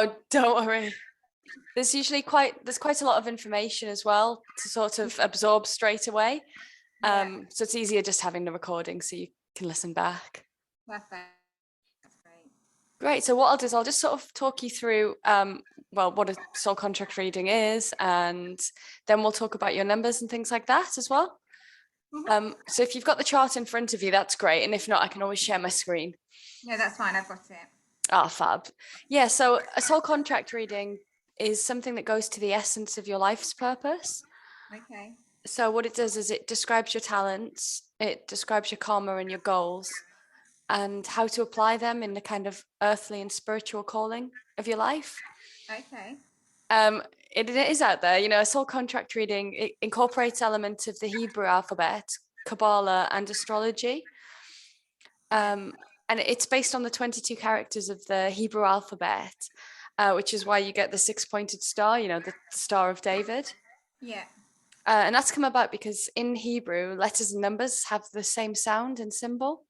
Oh, don't worry. There's quite a lot of information as well to sort of absorb straight away. So it's easier just having the recording so you can listen back. Perfect. That's great. Great. So what I'll do is I'll just sort of talk you through, what a soul contract reading is, and then we'll talk about your numbers and things like that as well. So if you've got the chart in front of you, that's great. And if not, I can always share my screen. No, that's fine. I've got it. Ah, fab. Yeah, so a soul contract reading is something that goes to the essence of your life's purpose. Okay. So what it does is it describes your talents, it describes your karma and your goals, and how to apply them in the kind of earthly and spiritual calling of your life. Okay. It is out there, a soul contract reading. It incorporates elements of the Hebrew alphabet, Kabbalah, and astrology. And it's based on the 22 characters of the Hebrew alphabet, which is why you get the 6-pointed star, the Star of David. Yeah. And that's come about because in Hebrew, letters and numbers have the same sound and symbol.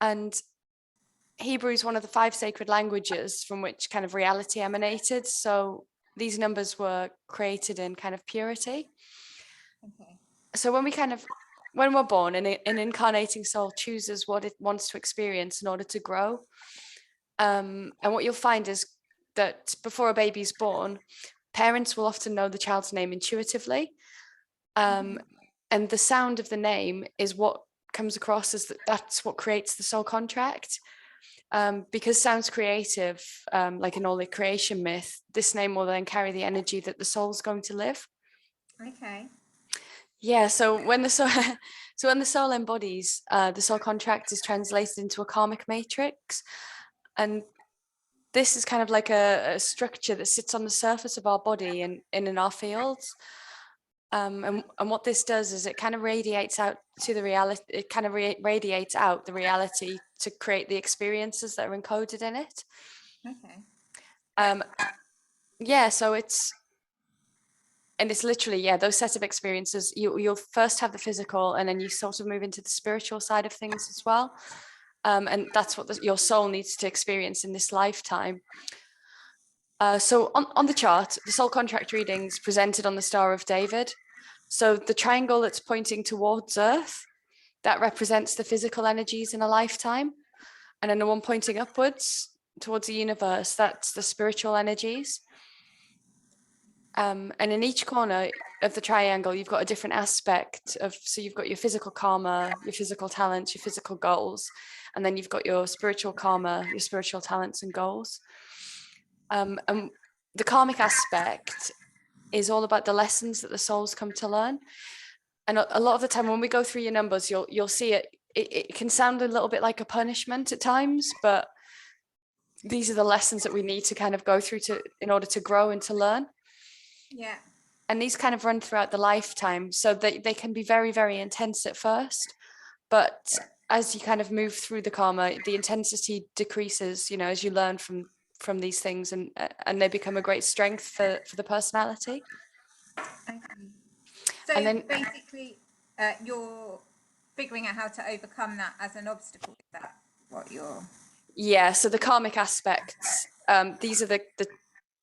And Hebrew is one of the 5 sacred languages from which kind of reality emanated. So these numbers were created in kind of purity. Okay. So when we're born, an incarnating soul chooses what it wants to experience in order to grow. And what you'll find is that before a baby's born, parents will often know the child's name intuitively. And the sound of the name is what comes across as that's what creates the soul contract. Because sound's creative, like in all the creation myth, this name will then carry the energy that the soul's going to live. Okay. Yeah, so when the soul embodies, the soul contract is translated into a karmic matrix, and this is kind of like a structure that sits on the surface of our body and in our fields. And what this does is it kind of radiates out to the reality. It kind of radiates out the reality to create the experiences that are encoded in it. Okay. Yeah, so it's literally, those set of experiences. You'll first have the physical, and then you sort of move into the spiritual side of things as well. And that's what your soul needs to experience in this lifetime. So on the chart, the soul contract readings presented on the Star of David. So the triangle that's pointing towards Earth, that represents the physical energies in a lifetime. And then the one pointing upwards towards the universe, that's the spiritual energies. And in each corner of the triangle, you've got a different aspect so you've got your physical karma, your physical talents, your physical goals, and then you've got your spiritual karma, your spiritual talents and goals. And the karmic aspect is all about the lessons that the souls come to learn. And a lot of the time when we go through your numbers, you'll see it can sound a little bit like a punishment at times, but these are the lessons that we need to kind of go through in order to grow and to learn. Yeah. And these kind of run throughout the lifetime, so they can be very, very intense at first, but as you kind of move through the karma, the intensity decreases, as you learn from these things, and they become a great strength for the personality. Okay. So and then basically, you're figuring out how to overcome that as an obstacle. Is that what you're? Yeah. So the karmic aspects, these are the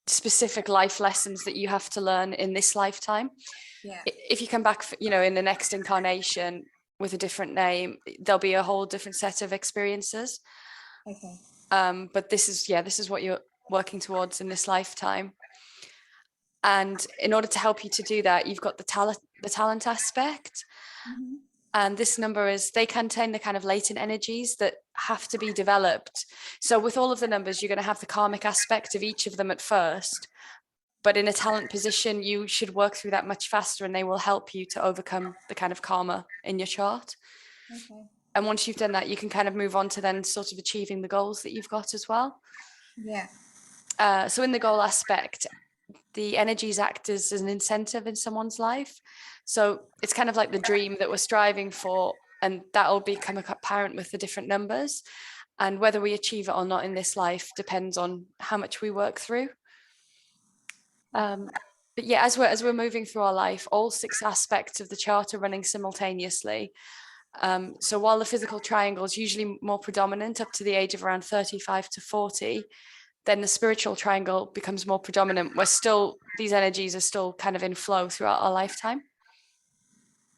specific life lessons that you have to learn in this lifetime. Yeah. If you come back, in the next incarnation with a different name, there'll be a whole different set of experiences. Okay. But this is what you're working towards in this lifetime. And in order to help you to do that, you've got the talent aspect. Mm-hmm. And this number they contain the kind of latent energies that have to be developed. So with all of the numbers, you're going to have the karmic aspect of each of them at first. But in a talent position, you should work through that much faster, and they will help you to overcome the kind of karma in your chart. Okay. And once you've done that, you can kind of move on to then sort of achieving the goals that you've got as well. Yeah. So in the goal aspect, the energies act as an incentive in someone's life. So it's kind of like the dream that we're striving for, and that'll become apparent with the different numbers. And whether we achieve it or not in this life depends on how much we work through. But yeah, as we're moving through our life, all 6 aspects of the chart are running simultaneously. So while the physical triangle is usually more predominant up to the age of around 35 to 40, then the spiritual triangle becomes more predominant. These energies are still kind of in flow throughout our lifetime.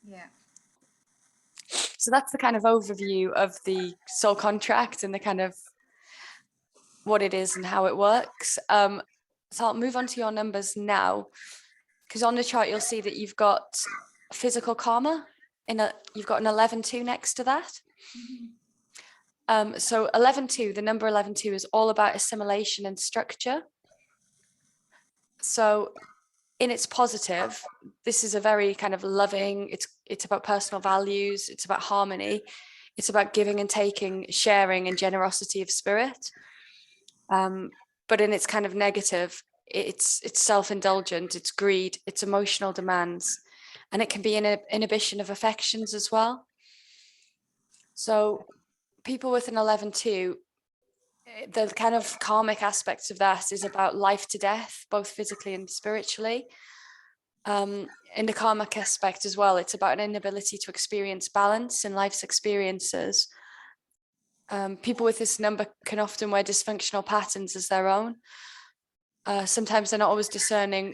Yeah. So that's the kind of overview of the soul contract and the kind of what it is and how it works. So I'll move on to your numbers now, because on the chart you'll see that you've got physical karma you've got an 11-2 next to that. So 11-2, the number 11-2 is all about assimilation and structure. So in its positive, this is a very kind of loving, it's about personal values, it's about harmony, it's about giving and taking, sharing and generosity of spirit. But in its kind of negative, it's self-indulgent, it's greed, it's emotional demands, and it can be an inhibition of affections as well. So people with an 11-2, the kind of karmic aspects of that is about life to death, both physically and spiritually. In the karmic aspect as well, it's about an inability to experience balance in life's experiences. People with this number can often wear dysfunctional patterns as their own. Sometimes they're not always discerning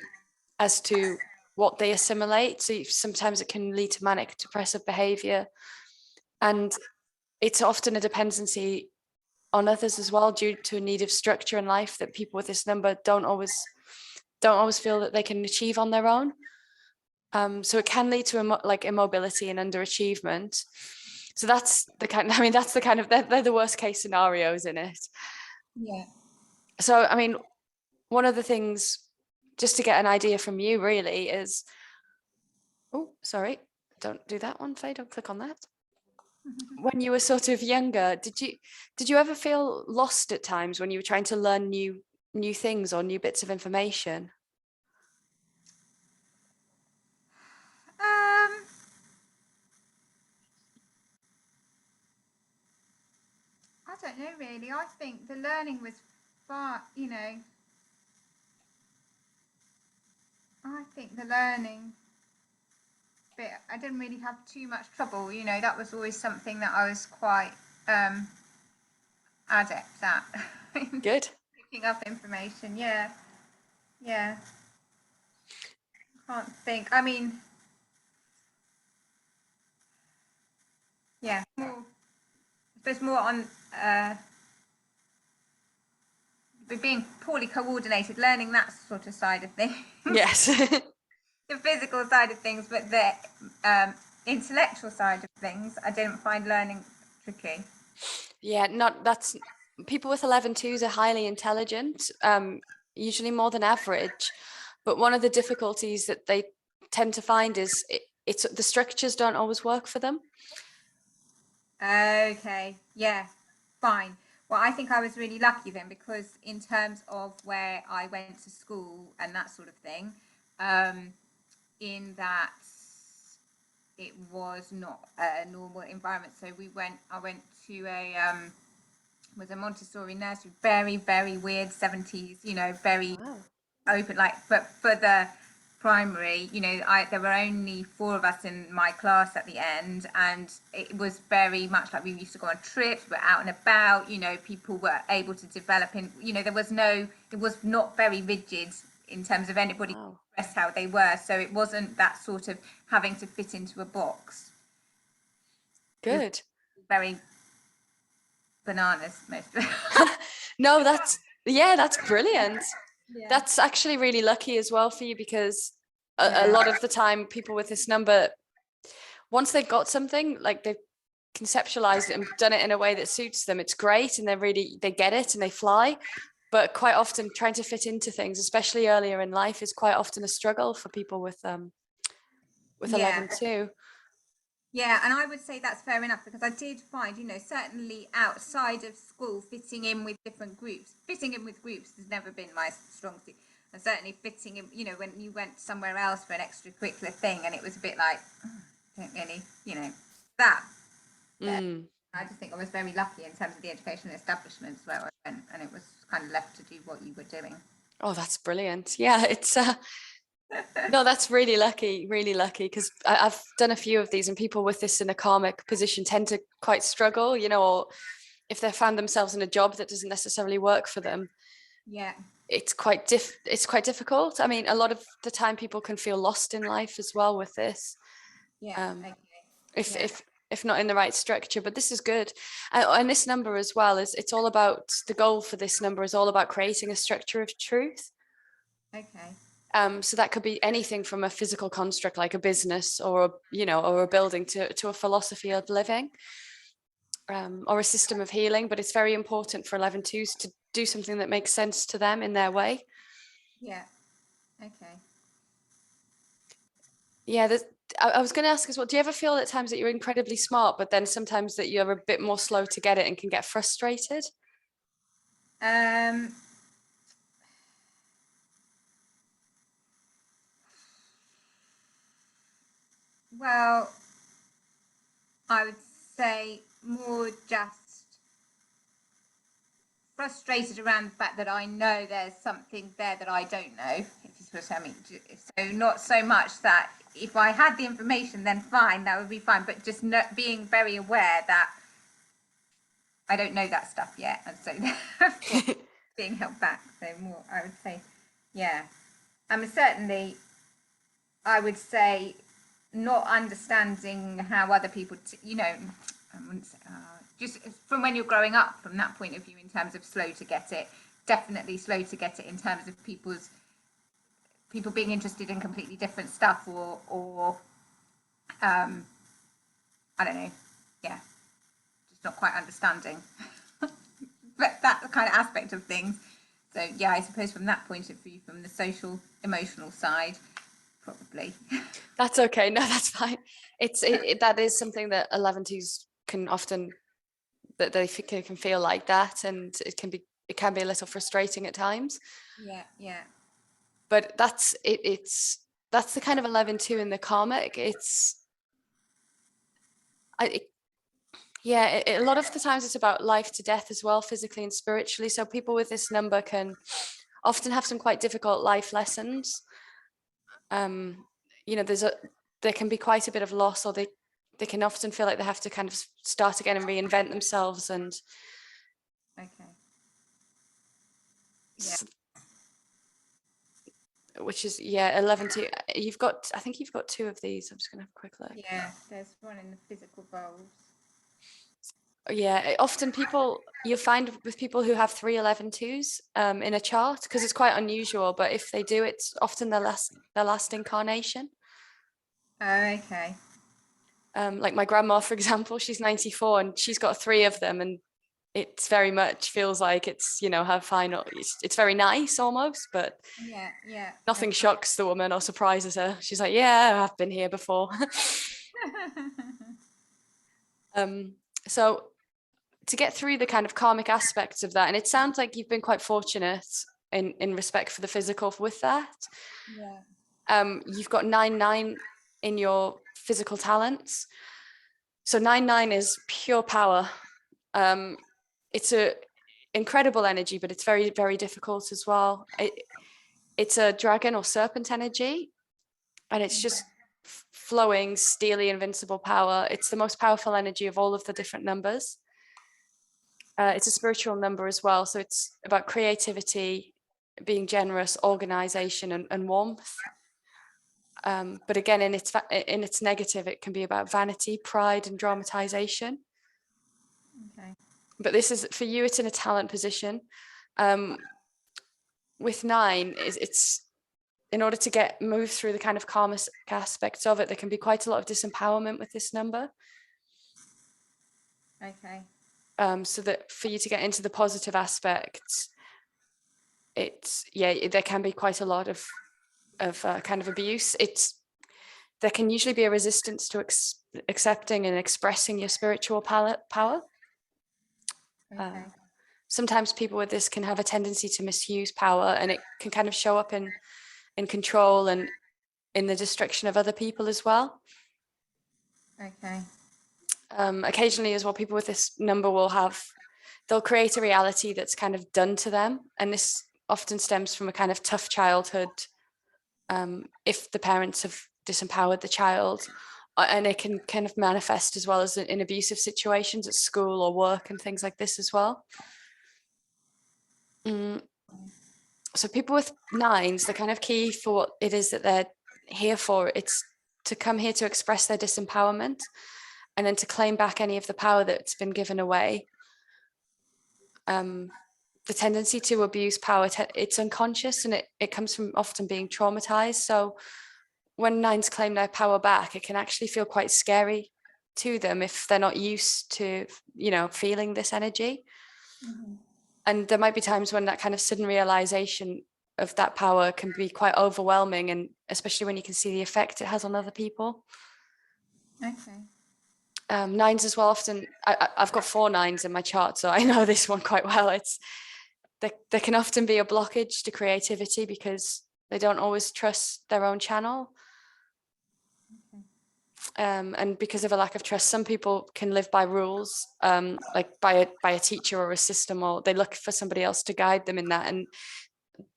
as to what they assimilate. So sometimes it can lead to manic depressive behavior. And it's often a dependency on others as well, due to a need of structure in life that people with this number don't always feel that they can achieve on their own. So it can lead to immobility and underachievement. So that's the kind. I mean, that's the kind of they're the worst case scenarios in it. Yeah. So I mean, one of the things, just to get an idea from you, really, is, oh, sorry, don't do that one, Faye. Don't click on that. When you were sort of younger, did you ever feel lost at times when you were trying to learn new things or new bits of information? I don't know really. I think the learning was far, I think the learning bit, I didn't really have too much trouble. That was always something that I was quite adept at. Good. Picking up information. Yeah. Yeah. Can't think. I mean, yeah. There's more on being poorly coordinated, learning that sort of side of things. Yes. The physical side of things, but the intellectual side of things, I didn't find learning tricky. Yeah, that's people with 11-2s are highly intelligent, usually more than average. But one of the difficulties that they tend to find is it's the structures don't always work for them. Okay, yeah, fine. Well, I think I was really lucky then, because in terms of where I went to school and that sort of thing, in that it was not a normal environment. So I went to was a Montessori nursery, very, very weird 70s, very open, but for the primary, there were only 4 of us in my class at the end, and it was very much like we used to go on trips, we're out and about, people were able to develop it was not very rigid in terms of anybody express how they were, so it wasn't that sort of having to fit into a box. Good. Very bananas, most of it. No, that's brilliant. Yeah. That's actually really lucky as well for you, because a lot of the time people with this number, once they've got something, like they've conceptualized it and done it in a way that suits them, it's great, and they get it and they fly. But quite often trying to fit into things, especially earlier in life, is quite often a struggle for people with 11-2. Yeah, and I would say that's fair enough, because I did find, certainly outside of school, fitting in with groups has never been my strong suit. And certainly fitting in, when you went somewhere else for an extracurricular thing, and it was a bit like, don't really, that. I just think I was very lucky in terms of the educational establishments where I went, and it was kind of left to do what you were doing. Oh, that's brilliant. Yeah, it's no, that's really lucky, because I've done a few of these, and people with this in a karmic position tend to quite struggle, or if they found themselves in a job that doesn't necessarily work for them, Yeah. it's quite difficult. I mean, a lot of the time people can feel lost in life as well with this. Yeah. Um, Okay. if Yeah. if not in the right structure, but this is good. And this number as well is, it's all about, the goal for this number is all about creating a structure of truth. Okay. So that could be anything from a physical construct like a business, or or a building, to a philosophy of living, or a system of healing. But it's very important for 11-2s to do something that makes sense to them in their way. Yeah. Okay. Yeah, I was going to ask as well, do you ever feel at times that you're incredibly smart, but then sometimes that you're a bit more slow to get it and can get frustrated? Um, well, I would say more just frustrated around the fact that I know there's something there that I don't know, if you see what I mean. So not so much that if I had the information, then fine, that would be fine. But just not being very aware that I don't know that stuff yet, and so therefore being held back. So more, I would say, yeah. Certainly, I would say not understanding how other people, I wouldn't say, just from when you're growing up, from that point of view, in terms of slow to get it, definitely slow to get it in terms of people being interested in completely different stuff, or I don't know, yeah, just not quite understanding, but that kind of aspect of things. So yeah, I suppose from that point of view, from the social emotional side, probably. That's okay. No, that's fine. That is something that 11-2s can often, that they can feel like that, and it can be a little frustrating at times. Yeah, yeah. But that's the kind of 11-2 in the comic. I, Yeah, a lot of the times it's about life to death as well, physically and spiritually. So people with this number can often have some quite difficult life lessons. Um, there can be quite a bit of loss, or they can often feel like they have to kind of start again and reinvent themselves, and Okay. Yeah. which is, yeah, 11-2. I think you've got two of these. I'm just gonna have a quick look. Yeah, there's one in the physical bowls. Yeah, often you find with people who have 3 11-2s in a chart, because it's quite unusual, but if they do, it's often their last incarnation. Oh, okay. Like my grandma, for example, she's 94 and she's got 3 of them, and it's very much feels like it's, her final. It's very nice almost, but Yeah, yeah. nothing shocks the woman or surprises her. She's like, yeah, I've been here before. So to get through the kind of karmic aspects of that, and it sounds like you've been quite fortunate in respect for the physical with that. Yeah. You've got 9-9 in your physical talents. So 9-9 is pure power. It's a incredible energy, but it's very, very difficult as well. It's a dragon or serpent energy, and it's just flowing, steely, invincible power. It's the most powerful energy of all of the different numbers. It's a spiritual number as well, so it's about creativity, being generous, organization, and warmth. But again, in its negative, it can be about vanity, pride, and dramatization. Okay. But this is for you; it's in a talent position. With 9, it's in order to move through the kind of karmic aspects of it, there can be quite a lot of disempowerment with this number. Okay. So that for you to get into the positive aspects, there can be quite a lot of kind of abuse. There can usually be a resistance to accepting and expressing your spiritual power. Okay. Sometimes people with this can have a tendency to misuse power, and it can kind of show up in control and in the destruction of other people as well. Okay. Occasionally as well, people with this number they'll create a reality that's kind of done to them, and this often stems from a kind of tough childhood, if the parents have disempowered the child, and it can kind of manifest as well as in abusive situations at school or work and things like this as well. So people with nines, the kind of key for what it is that they're here for, it's to come here to express their disempowerment and then to claim back any of the power that's been given away. The tendency to abuse power, it's unconscious, and it comes from often being traumatized. So when nines claim their power back, it can actually feel quite scary to them if they're not used to, feeling this energy. Mm-hmm. And there might be times when that kind of sudden realization of that power can be quite overwhelming, and especially when you can see the effect it has on other people. Okay. Nines as well, often, I've got 4 nines in my chart, so I know this one quite well. There can often be a blockage to creativity because they don't always trust their own channel. Okay. And because of a lack of trust, some people can live by rules, like by a teacher or a system, or they look for somebody else to guide them in that. And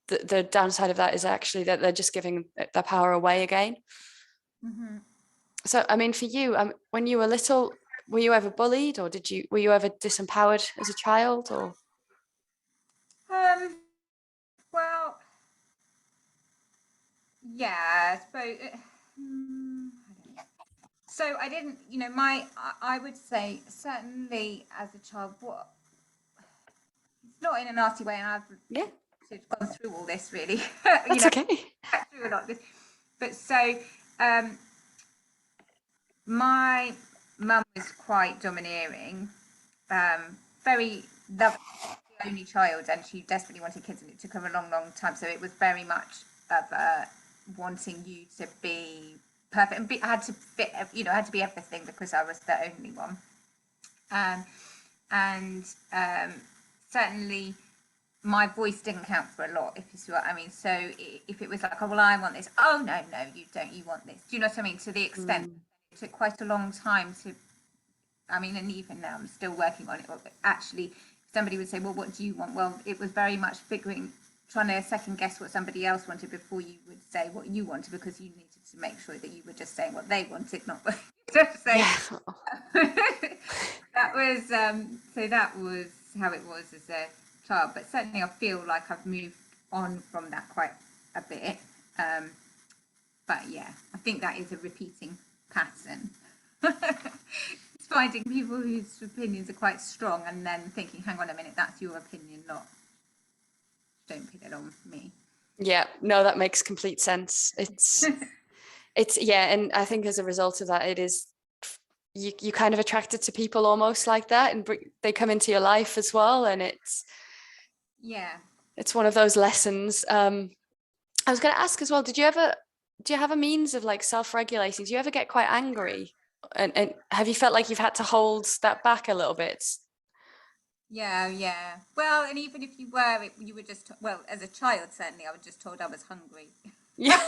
the downside of that is actually that they're just giving their power away again. Mm-hmm. So, I mean, for you, when you were little, were you ever bullied, or were you ever disempowered as a child, or? Well, yeah, I suppose. I don't know. So I didn't, I would say certainly as a child, what it's not in a nasty way, and I've Yeah, sort of gone through all this really, that's okay. through a lot of this. But so, my mum was quite domineering, very loving, the only child, and she desperately wanted kids, and it took her a long, long time. So it was very much of wanting you to be perfect and had to fit, had to be everything because I was the only one. And certainly my voice didn't count for a lot, if you see what I mean. So if it was like, oh, well, I want this. Oh, no, you don't. You want this. Do you know what I mean? To the extent it took quite a long time to, and even now I'm still working on it. But actually, somebody would say, well, what do you want? Well, it was very much trying to second guess what somebody else wanted before you would say what you wanted, because you needed to make sure that you were just saying what they wanted, not what you were saying. Yeah. That was so that was how it was as a child, but certainly I feel like I've moved on from that quite a bit. But yeah, I think that is a repeating pattern. It's finding people whose opinions are quite strong and then thinking, hang on a minute, that's your opinion, not, don't put it on me. Yeah, no, that makes complete sense. It's yeah, and I think as a result of that, it is you kind of attracted to people almost like that, and they come into your life as well, and it's one of those lessons. I was going to ask as well, do you have a means of like self-regulating? Do you ever get quite angry, and have you felt like you've had to hold that back a little bit? Yeah. Well, and even if you were, you were just, well, as a child, certainly, I was just told I was hungry. Yeah.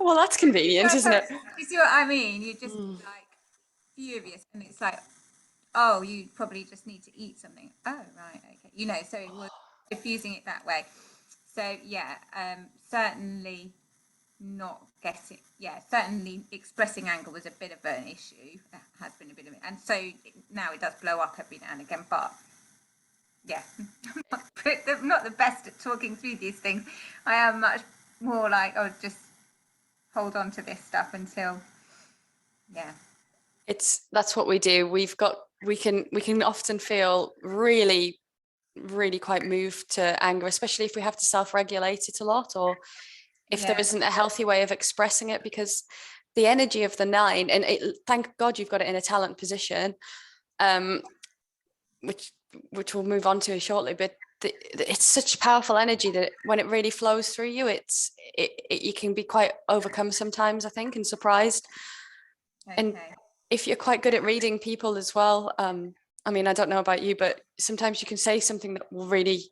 Well, that's convenient, isn't it? You see what I mean? You're just like furious, and it's like, oh, you probably just need to eat something. Oh, right, okay. So it was diffusing it that way. So yeah, certainly not getting, certainly expressing anger was a bit of an issue. It has been a bit of it, and so now it does blow up every now and again. But yeah, I'm not the best at talking through these things. I am much more like, oh, just hold on to this stuff until, yeah. That's what we do. We can often feel really, really quite moved to anger, especially if we have to self-regulate it a lot, or if there isn't a healthy way of expressing it, because the energy of the 9, and thank God you've got it in a talent position, which we'll move on to shortly, but it's such powerful energy that when it really flows through you, you can be quite overcome sometimes, I think, and surprised. Okay. And if you're quite good at reading people as well, I don't know about you, but sometimes you can say something that will really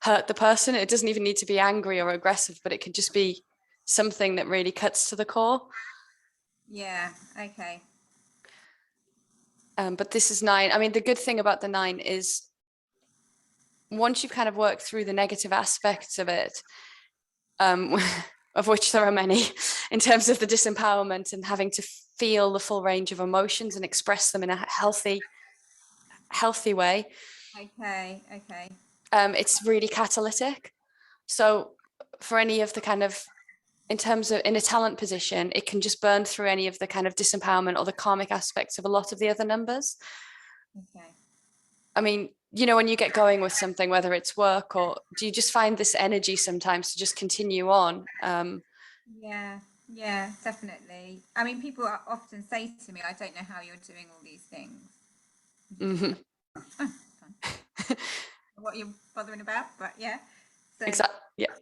hurt the person. It doesn't even need to be angry or aggressive, but it could just be something that really cuts to the core. Yeah, okay. But this is 9. I mean, the good thing about the 9 is once you've kind of worked through the negative aspects of it, of which there are many, in terms of the disempowerment and having to feel the full range of emotions and express them in a healthy way. Okay. It's really catalytic. So for any of the kind of, in terms of in a talent position, it can just burn through any of the kind of disempowerment or the karmic aspects of a lot of the other numbers. Okay. I mean, you know, when you get going with something, whether it's work or do you just find this energy sometimes to just continue on? Yeah, yeah, definitely. I mean, people often say to me, I don't know how you're doing all these things. Mm-hmm. Oh, fine. What you're bothering about, but yeah. So Exactly. Yeah.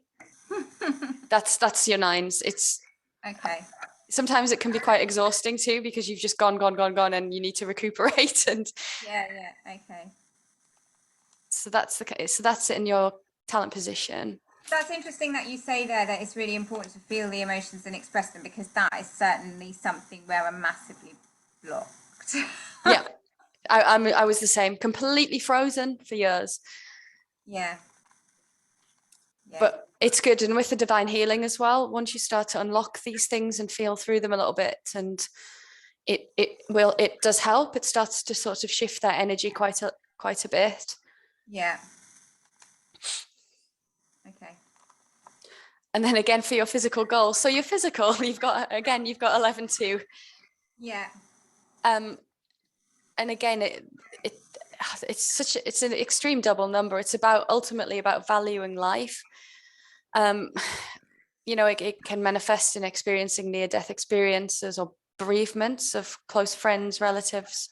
That's your nines. It's okay. sometimes it can be quite exhausting too, because you've just gone, and you need to recuperate. And Yeah, yeah, okay. so that's the case. So that's it in your talent position. That's interesting that you say there that it's really important to feel the emotions and express them, because that is certainly something where I'm massively blocked. Yeah. I was the same, completely frozen for years. Yeah. Yeah. But it's good. And with the divine healing as well, once you start to unlock these things and feel through them a little bit, and it does help. It starts to sort of shift that energy quite a bit. Yeah. Okay. And then again for your physical goals. So your physical, you've got 11-2. Yeah. And again, it's an extreme double number. It's ultimately about valuing life. You know, it can manifest in experiencing near-death experiences or bereavements of close friends, relatives.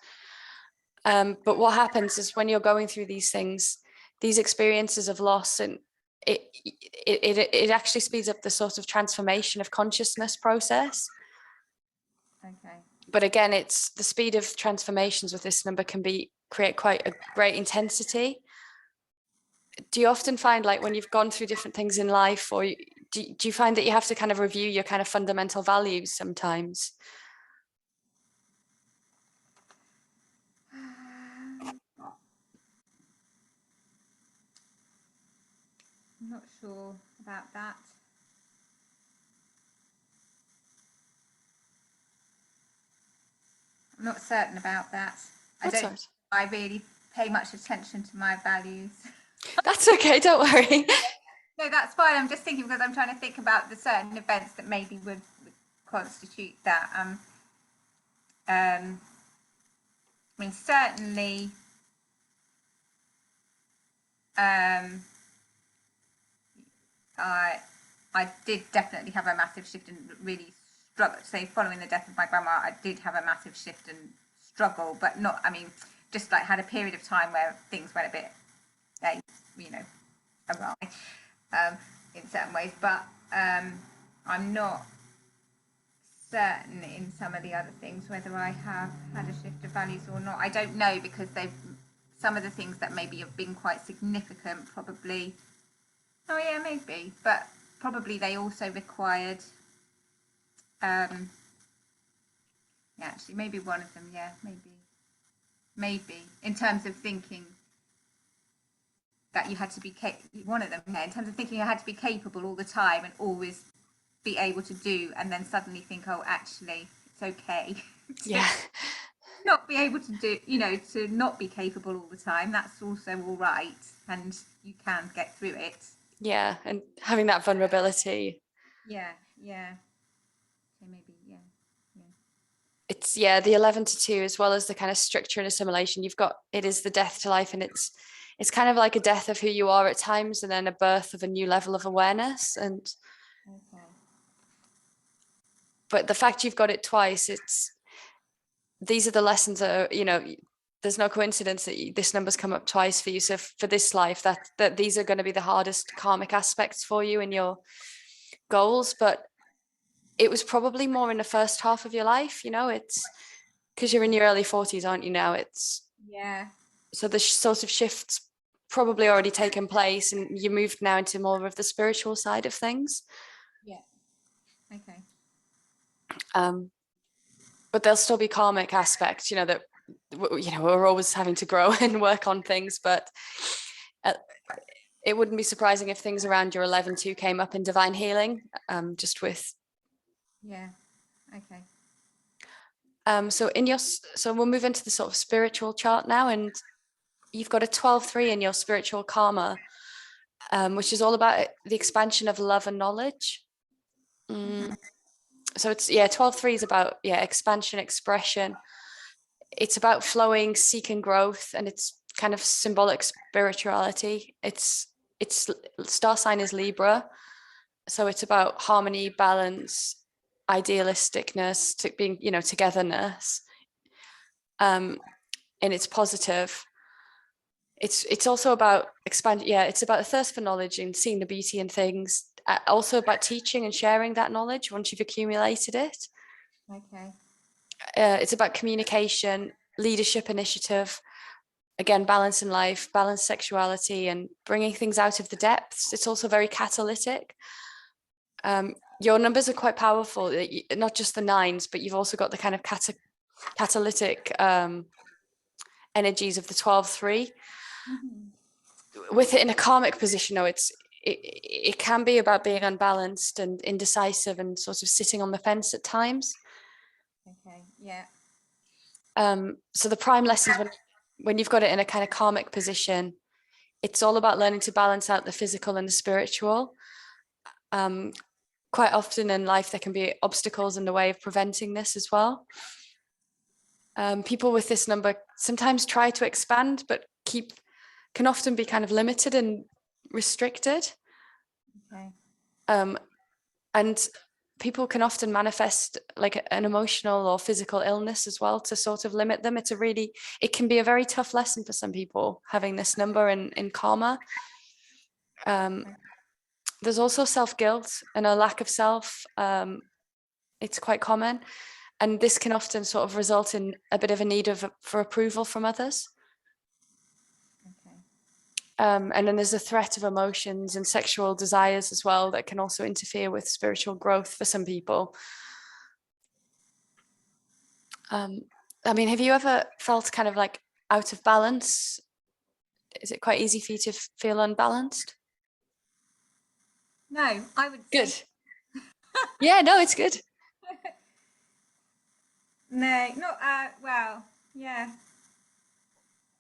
But what happens is when you're going through these things, these experiences of loss, and it actually speeds up the sort of transformation of consciousness process. Okay. But again, it's the speed of transformations with this number can create quite a great intensity. Do you often find, like, when you've gone through different things in life, or do you find that you have to kind of review your kind of fundamental values sometimes? I'm not sure about that. I'm not certain about that. That's right. I really pay much attention to my values. That's okay, don't worry. No, that's fine. I'm just thinking because I'm trying to think about the certain events that maybe would constitute that. I mean, certainly, I did definitely have a massive shift and really struggle. Say, following the death of my grandma, I did have a massive shift and struggle, but not. I mean, just like had a period of time where things went a bit, you know, awry in certain ways. But I'm not certain in some of the other things whether I have had a shift of values or not. I don't know, because some of the things that maybe have been quite significant probably. Oh yeah, maybe, but probably they also required. Yeah, actually, maybe one of them. Yeah, maybe in terms of thinking that you had to be one of them. Yeah, in terms of thinking I had to be capable all the time and always be able to do, and then suddenly think, oh, actually, it's okay. Yeah. Not be able to do, to not be capable all the time. That's also all right, and you can get through it. Yeah, and having that vulnerability. Yeah, yeah. So maybe, yeah. It's the 11-2, as well as the kind of structure and assimilation. It is the death to life, and it's kind of like a death of who you are at times, and then a birth of a new level of awareness. And Okay. but the fact you've got it twice, these are the lessons that are, there's no coincidence that this number's come up twice for you. So for this life, that these are going to be the hardest karmic aspects for you in your goals. But it was probably more in the first half of your life, it's because you're in your early 40s, aren't you now? Yeah. So the sort of shift's probably already taken place, and you moved now into more of the spiritual side of things. Yeah. Okay. But there'll still be karmic aspects, that we're always having to grow and work on things. But it wouldn't be surprising if things around your 11-2 came up in divine healing, just with. Yeah. Okay. So we'll move into the sort of spiritual chart now, and you've got a 12-3 in your spiritual karma. which is all about the expansion of love and knowledge. So it's 12-3 is about expansion, expression. It's about flowing, seeking growth, and it's kind of symbolic spirituality. Its star sign is Libra, so it's about harmony, balance, idealisticness, to being, togetherness. And it's positive. It's also about expand. Yeah, it's about a thirst for knowledge and seeing the beauty in things. Also about teaching and sharing that knowledge once you've accumulated it. Okay. It's about communication, leadership, initiative. Again, balance in life, balanced sexuality, and bringing things out of the depths. It's also very catalytic. Your numbers are quite powerful, not just the 9s, but you've also got the kind of catalytic energies of the 12-3. With it in a karmic position, though, it can be about being unbalanced and indecisive and sort of sitting on the fence at times. Okay, yeah. So the prime lessons, when you've got it in a kind of karmic position, it's all about learning to balance out the physical and the spiritual. Quite often in life, there can be obstacles in the way of preventing this as well. People with this number sometimes try to expand, but can often be kind of limited and restricted. Okay. And people can often manifest like an emotional or physical illness as well to sort of limit them. It can be a very tough lesson for some people having this number in karma. There's also self-guilt and a lack of self. It's quite common. And this can often sort of result in a bit of a need for approval from others. Okay. And then there's a threat of emotions and sexual desires as well that can also interfere with spiritual growth for some people. I mean, have you ever felt kind of like out of balance? Is it quite easy for you to feel unbalanced? No, I would Good. say Yeah, no, it's good. no, not well, yeah.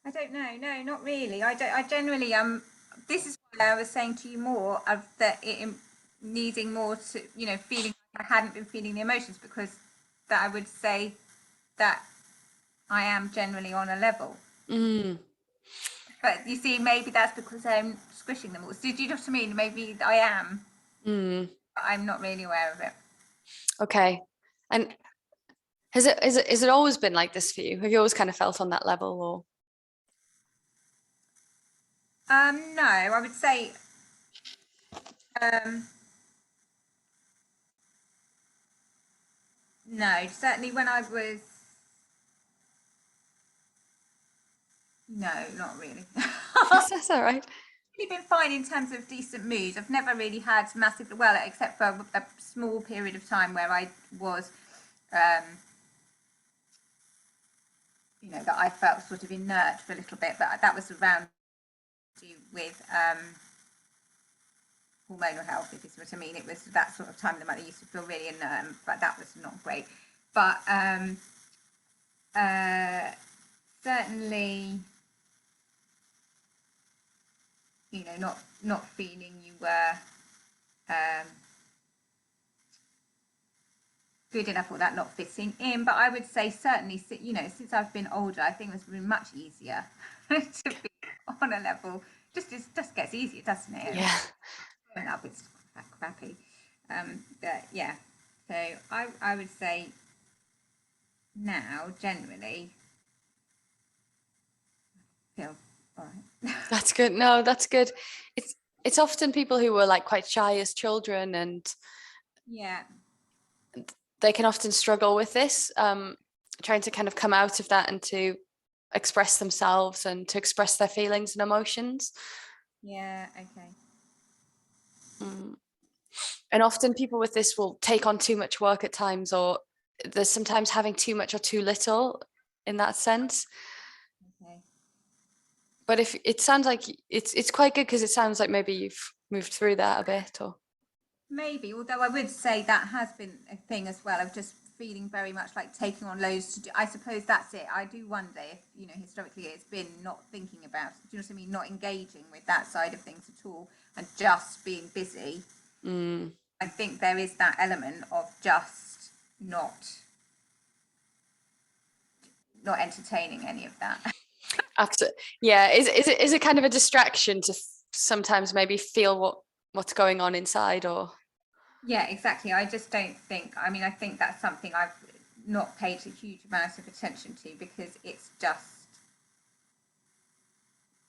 I don't know. No, not really. I generally this is why I was saying to you more of that it needing more to, feeling like I hadn't been feeling the emotions, because that I would say that I am generally on a level. But you see, maybe that's because I'm squishing them all. So do you know what I mean? Maybe I am, but I'm not really aware of it. Okay. And has it always been like this for you? Have you always kind of felt on that level, or? No, I would say no. Certainly when I was no, not really. That's all right. Been fine in terms of decent mood. I've never really had massive, well, except for a small period of time where I was, that I felt sort of inert for a little bit, but that was around with hormonal health, if you see what I mean. It was that sort of time that I used to feel really inert, but that was not great. But certainly, not feeling you were good enough, or that not fitting in. But I would say certainly, since I've been older, I think it's been much easier to be on a level. Just gets easier, doesn't it? Yeah. Growing up, it's crappy. But yeah, so I would say now generally feel all right. That's good. No, that's good. It's often people who were like quite shy as children, and Yeah. they can often struggle with this, trying to kind of come out of that and to express themselves and to express their feelings and emotions. Yeah. Okay. And often people with this will take on too much work at times, or there's sometimes having too much or too little in that sense. Okay. But if it sounds like it's quite good, because it sounds like maybe you've moved through that a bit, or Maybe, although I would say that has been a thing as well of just feeling very much like taking on loads to do. I suppose that's it. I do wonder if, historically it's been not thinking about, do you know what I mean? Not engaging with that side of things at all. and just being busy. I think there is that element of just not entertaining any of that. Absolutely. Yeah. Is it kind of a distraction to sometimes maybe feel what's going on inside, or? Yeah, exactly. I just don't think, I mean, I think that's something I've not paid a huge amount of attention to, because it's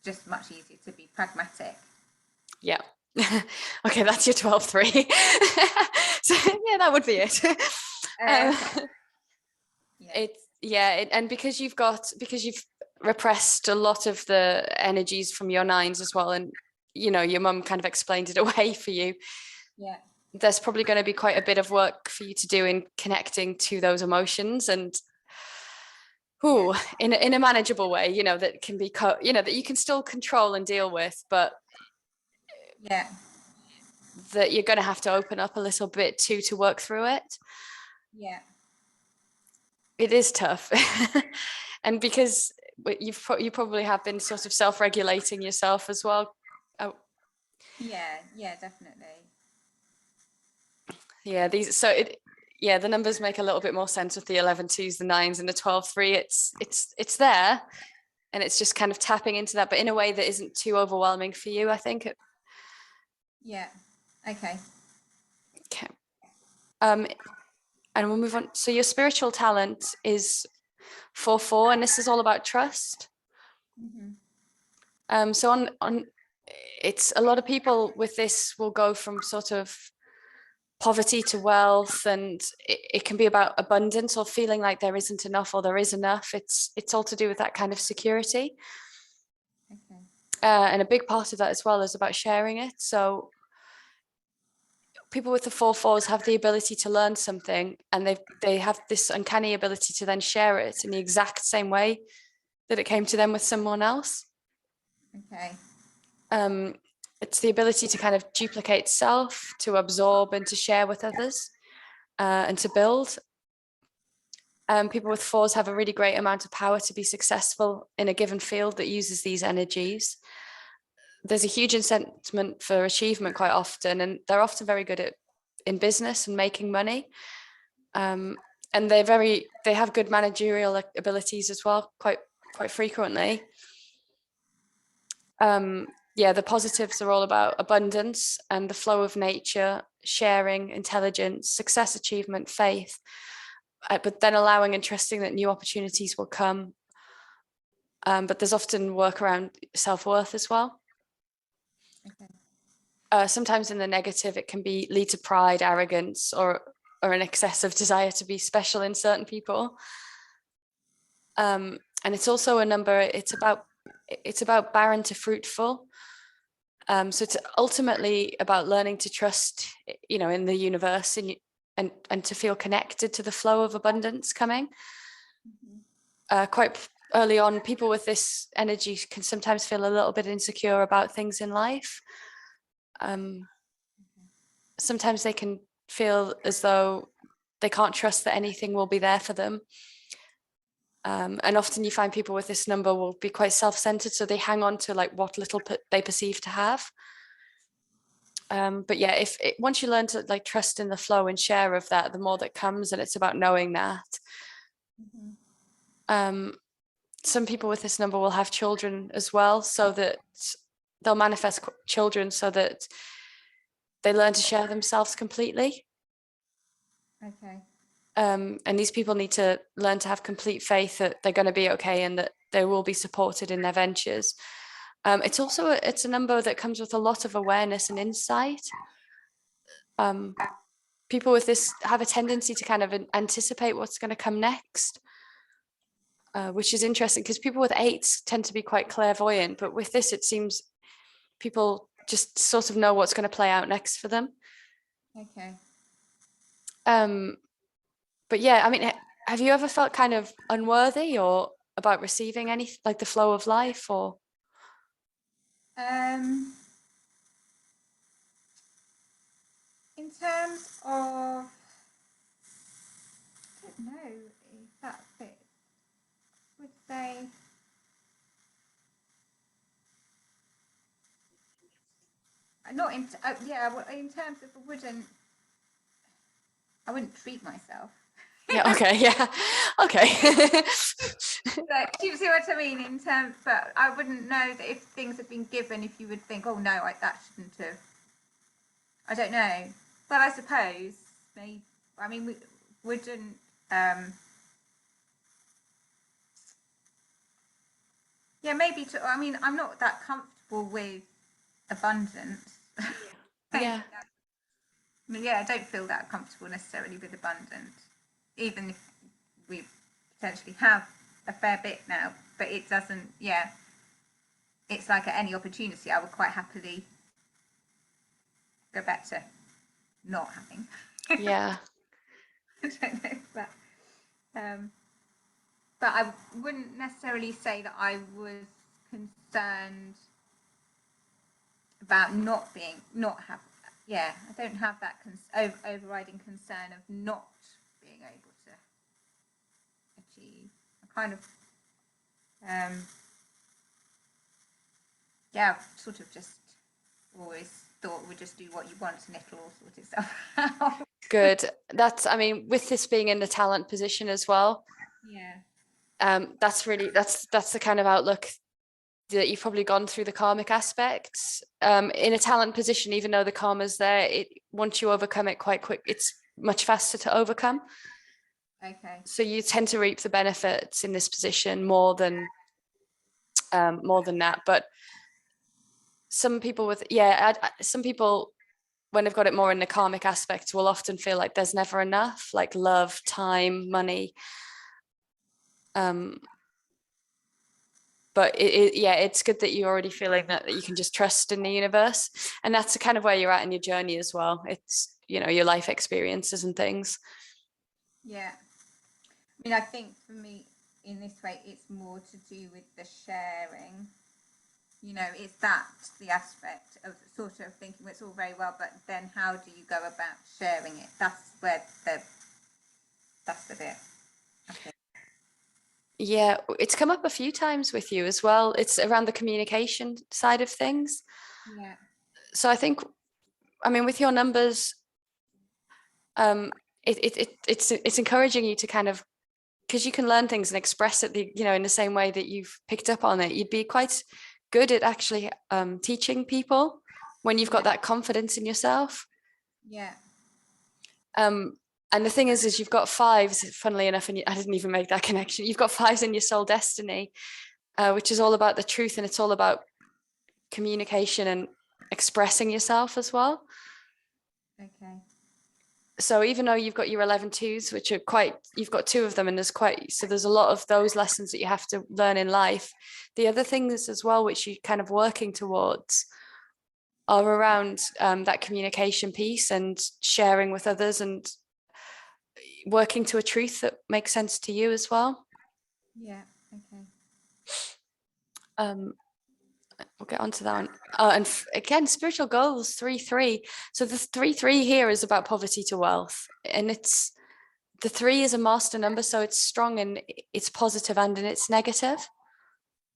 just much easier to be pragmatic. Yeah. Okay, that's your 12-3. So yeah, that would be it. Okay. And because you've repressed a lot of the energies from your nines as well, and your mum kind of explained it away for you. Yeah. There's probably going to be quite a bit of work for you to do in connecting to those emotions, and in a manageable way, that can be that you can still control and deal with, but yeah, that you're going to have to open up a little bit to work through it. Yeah. It is tough. And because you probably have been sort of self-regulating yourself as well. Oh. Yeah, definitely. Yeah, the numbers make a little bit more sense with the 11-2s, the 9s, and the 12-3. It's there, and it's just kind of tapping into that, but in a way that isn't too overwhelming for you, I think. Yeah. Okay. Okay. And we'll move on. So your spiritual talent is 4-4, and this is all about trust. So on it's a lot of people with this will go from sort of poverty to wealth, and it can be about abundance or feeling like there isn't enough or there is enough. It's all to do with that kind of security. Okay. And a big part of that as well is about sharing it. So people with the 4-4s have the ability to learn something, and they have this uncanny ability to then share it in the exact same way that it came to them with someone else. Okay. It's the ability to kind of duplicate self, to absorb and to share with others, and to build. People with 4s have a really great amount of power to be successful in a given field that uses these energies. There's a huge incentive for achievement quite often, and they're often very good in business and making money. And they have good managerial abilities as well, quite frequently. The positives are all about abundance and the flow of nature, sharing, intelligence, success, achievement, faith, but then allowing and trusting that new opportunities will come. But there's often work around self-worth as well. Okay. Sometimes in the negative, it can lead to pride, arrogance, or an excessive desire to be special in certain people. And it's also a number, it's about barren to fruitful. So it's ultimately about learning to trust, in the universe, and to feel connected to the flow of abundance coming. Quite early on, people with this energy can sometimes feel a little bit insecure about things in life. Sometimes they can feel as though they can't trust that anything will be there for them. And often you find people with this number will be quite self-centered, so they hang on to like what little they perceive to have. But yeah, once you learn to like trust in the flow and share of that, the more that comes, and it's about knowing that. Some people with this number will have children as well, so that they'll manifest children so that they learn to share themselves completely. Okay. And these people need to learn to have complete faith that they're going to be okay and that they will be supported in their ventures. It's a number that comes with a lot of awareness and insight. People with this have a tendency to kind of anticipate what's going to come next, which is interesting because people with 8s tend to be quite clairvoyant, but with this, it seems people just sort of know what's going to play out next for them. Okay. But yeah, I mean, have you ever felt kind of unworthy or about receiving any, like the flow of life, or? In terms of, I don't know if that fits. Would say, not in in terms of I wouldn't treat myself. Yeah. Okay. Yeah. Okay. Like, do you see what I mean? In terms, but I wouldn't know that if things had been given, if you would think, oh no, that shouldn't have. I don't know. Well, I suppose maybe. I mean, we wouldn't. Yeah, maybe. I mean, I'm not that comfortable with abundance. Yeah. I mean, yeah, I don't feel that comfortable necessarily with abundance, even if we potentially have a fair bit now. But it doesn't. Yeah, it's like at any opportunity, I would quite happily go back to not having. Yeah. I don't know, um, but I wouldn't necessarily say that I was concerned about not have. Yeah, I don't have that overriding concern of not being able to achieve. I kind of, yeah, I've sort of just always thought we'd just do what you want and it'll all sort itself out. Good. That's, I mean, with this being in the talent position as well, Yeah. that's the kind of outlook that you've probably gone through the karmic aspects. In a talent position, even though the karma's there, once you overcome it quite quick, it's much faster to overcome. Okay. So you tend to reap the benefits in this position more than that. But some people some people, when they've got it more in the karmic aspect, will often feel like there's never enough, like love, time, money. But it's good that you're already feeling that you can just trust in the universe, and that's kind of where you're at in your journey as well. It's, your life experiences and things. Yeah. I mean, I think for me, in this way, it's more to do with the sharing. It's the aspect of sort of thinking, well, it's all very well, but then how do you go about sharing it? That's the bit. Okay. Yeah, it's come up a few times with you as well. It's around the communication side of things. Yeah. So I think, I mean, with your numbers, it's encouraging you to kind of, because you can learn things and express it, in the same way that you've picked up on it. You'd be quite good at actually teaching people when you've got that confidence in yourself. Yeah. And the thing is you've got fives, funnily enough, and I didn't even make that connection. You've got fives in your soul destiny, which is all about the truth, and it's all about communication and expressing yourself as well. Okay. So even though you've got your 11 twos, which are you've got two of them, and there's a lot of those lessons that you have to learn in life. The other things as well, which you're kind of working towards, are around that communication piece and sharing with others and working to a truth that makes sense to you as well. Yeah. Okay. We'll get onto that one. And again, spiritual goals 3-3. So the 3-3 here is about poverty to wealth, and the 3 is a master number, so it's strong and it's positive and in it's negative.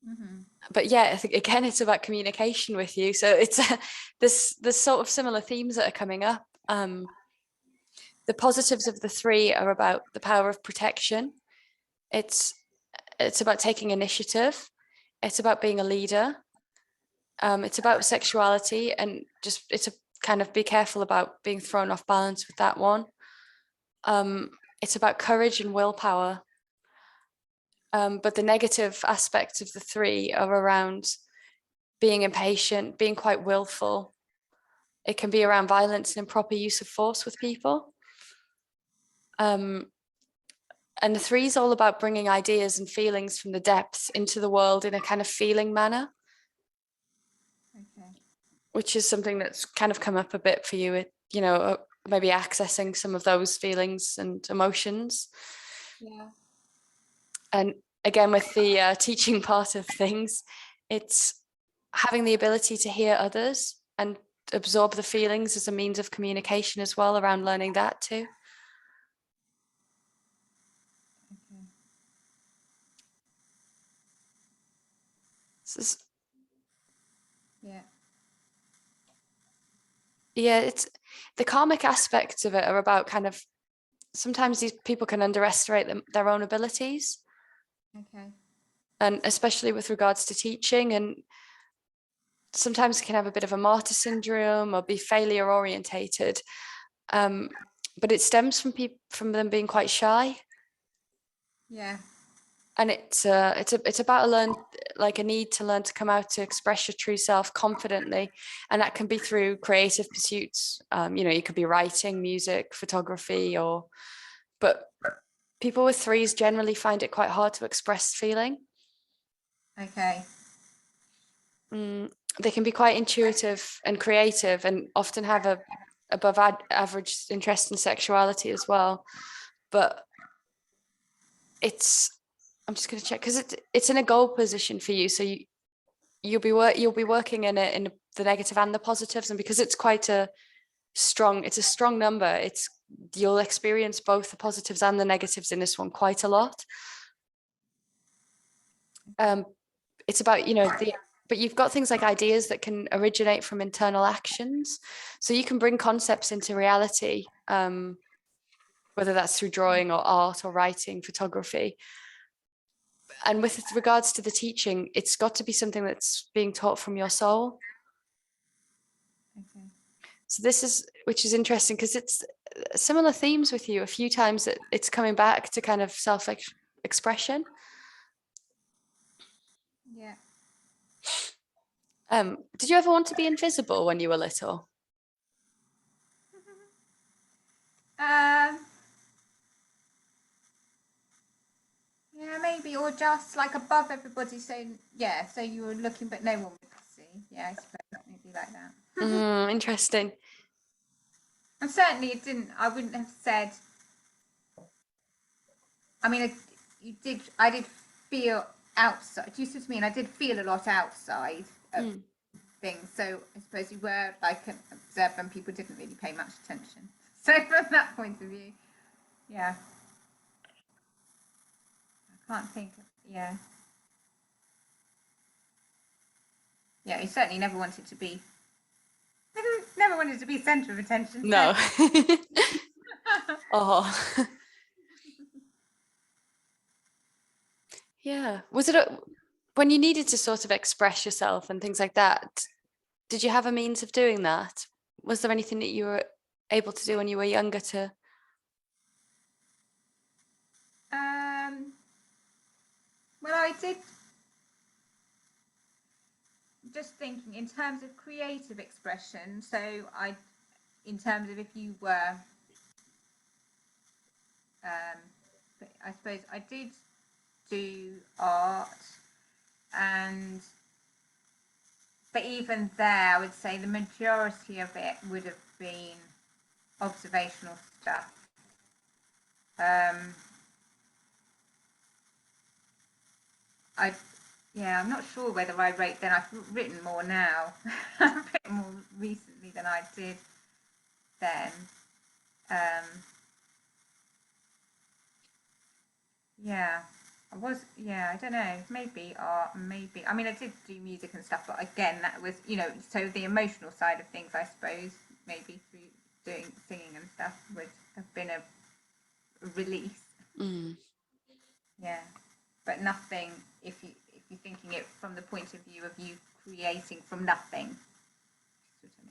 Mm-hmm. But yeah, I think again it's about communication with you. So it's there's sort of similar themes that are coming up. The positives of the 3 are about the power of protection. It's about taking initiative. It's about being a leader. It's about sexuality, and just it's a kind of be careful about being thrown off balance with that one. It's about courage and willpower. But the negative aspects of the 3 are around being impatient, being quite willful. It can be around violence and improper use of force with people. And the 3 is all about bringing ideas and feelings from the depths into the world in a kind of feeling manner. Okay. Which is something that's kind of come up a bit for you, maybe accessing some of those feelings and emotions. Yeah. And again, with the teaching part of things, it's having the ability to hear others and absorb the feelings as a means of communication as well, around learning that too. Okay. This is, Yeah. Yeah, it's the karmic aspects of it are about kind of sometimes these people can underestimate their own abilities, Okay. and especially with regards to teaching, and sometimes can have a bit of a martyr syndrome or be failure orientated. Um, but it stems from them being quite shy, Yeah. and it's about a need to learn to come out to express your true self confidently, and that can be through creative pursuits. You could be writing, music, photography, but people with threes generally find it quite hard to express feeling. Okay. They can be quite intuitive and creative, and often have a above average interest in sexuality as well. But it's I'm just going to check because it's in a goal position for you, so you'll be working in it in the negative and the positives, and because it's quite it's a strong number. You'll experience both the positives and the negatives in this one quite a lot. It's about but you've got things like ideas that can originate from internal actions, so you can bring concepts into reality, whether that's through drawing or art or writing, photography. And with regards to the teaching, it's got to be something that's being taught from your soul. Okay. So which is interesting because it's similar themes with you a few times, that it's coming back to kind of self-expression. Yeah. Did you ever want to be invisible when you were little? Um. Yeah, maybe, or just like above everybody. So yeah, so you were looking, but no one would see. Yeah, I suppose maybe like that. Interesting. And certainly, it didn't. I wouldn't have said. I mean, you did. I did feel outside. Do you see what I mean? I did feel a lot outside of things. So I suppose you were like an observer, and people didn't really pay much attention. So from that point of view, yeah, I can't think. Yeah, yeah. You certainly never wanted to be. Never wanted to be centre of attention. So. No. Oh. Yeah. Was it when you needed to sort of express yourself and things like that? Did you have a means of doing that? Was there anything that you were able to do when you were younger to? Um, well, I did. Just thinking in terms of creative expression. So in terms of if you were, I suppose I did do art, and but even there, I would say the majority of it would have been observational stuff. I Yeah, I'm not sure whether I wrote then. I've written more now. I've written more recently than I did then. Yeah, I don't know, maybe art, maybe. I mean, I did do music and stuff, but again, that was, so the emotional side of things, I suppose, maybe through doing singing and stuff would have been a release. Yeah, but nothing. If you're thinking it from the point of view of you creating from nothing, that's what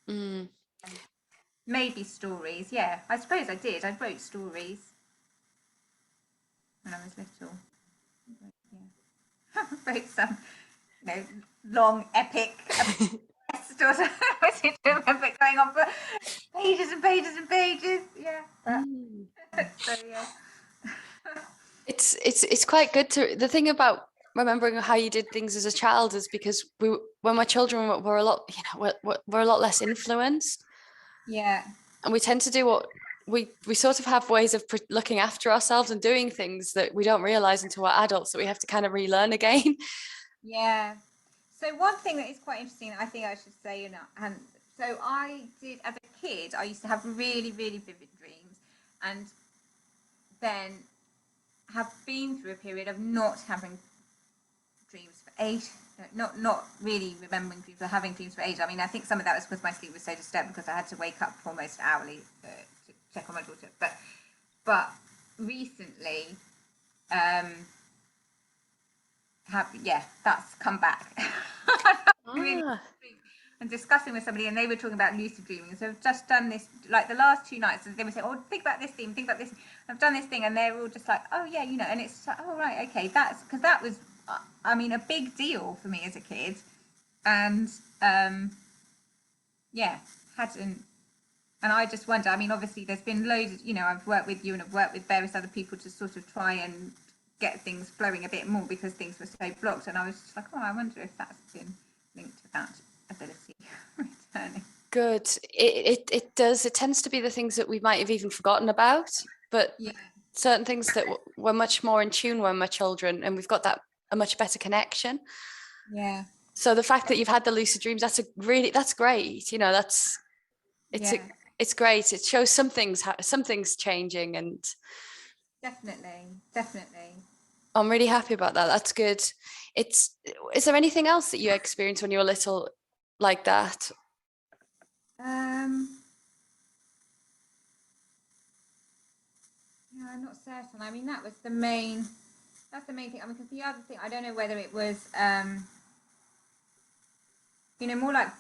I mean. Maybe stories. Yeah, I suppose I did. I wrote stories when I was little. Yeah, I wrote some, long epic. I seem to remember it going on for pages and pages and pages. Yeah. So yeah. It's quite good to the thing about remembering how you did things as a child is because when we're children we're a lot we're a lot less influenced. Yeah. And we tend to do what we sort of have ways of looking after ourselves and doing things that we don't realize until we're adults that we have to kind of relearn again. Yeah. So one thing that is quite interesting, I think I should say, and so I did as a kid. I used to have really, really vivid dreams, and then have been through a period of not having dreams for not really remembering dreams or having dreams for ages. I mean, I think some of that was because my sleep was so disturbed because I had to wake up almost hourly to check on my daughter. But recently, that's come back. Really, Ah, and discussing with somebody, and they were talking about lucid dreaming. So I've just done this, like the last 2 nights, and they were saying, "Oh, think about this theme, think about this." I've done this thing, and they're all just like, "Oh yeah, and it's like, "Oh right, okay." That's because that was, I mean, a big deal for me as a kid, and hadn't. And I just wonder. I mean, obviously, there's been loads. I've worked with you, and I've worked with various other people to sort of try and get things flowing a bit more because things were so blocked. And I was just like, "Oh, I wonder if that's been linked to that ability returning." good. It does. It tends to be the things that we might have even forgotten about, but Yeah. certain things that we're much more in tune when we're children, and we've got a much better connection. Yeah. So the fact that you've had the lucid dreams, that's great. It's great. It shows something's changing, and Definitely. I'm really happy about that. That's good. Is there anything else that you experienced when you were little like that? No, I'm not certain. I mean, that's the main thing. I mean, because the other thing, I don't know whether it was, more like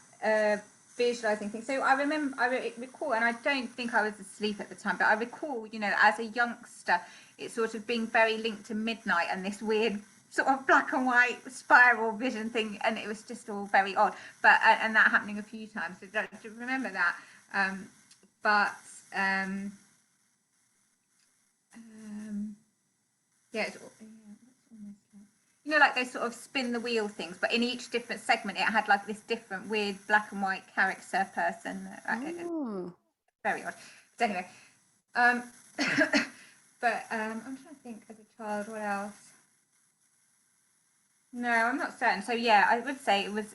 visualizing things. So I remember, I recall, and I don't think I was asleep at the time, but I recall, as a youngster, it sort of being very linked to midnight and this weird sort of black and white spiral vision thing, and it was just all very odd. But and that happening a few times. So don't remember that. But yeah, it's almost like, like those sort of spin the wheel things, but in each different segment, it had like this different weird black and white character person. Very odd. But anyway, but I'm trying to think as a child, what else? No, I'm not certain. So yeah, I would say it was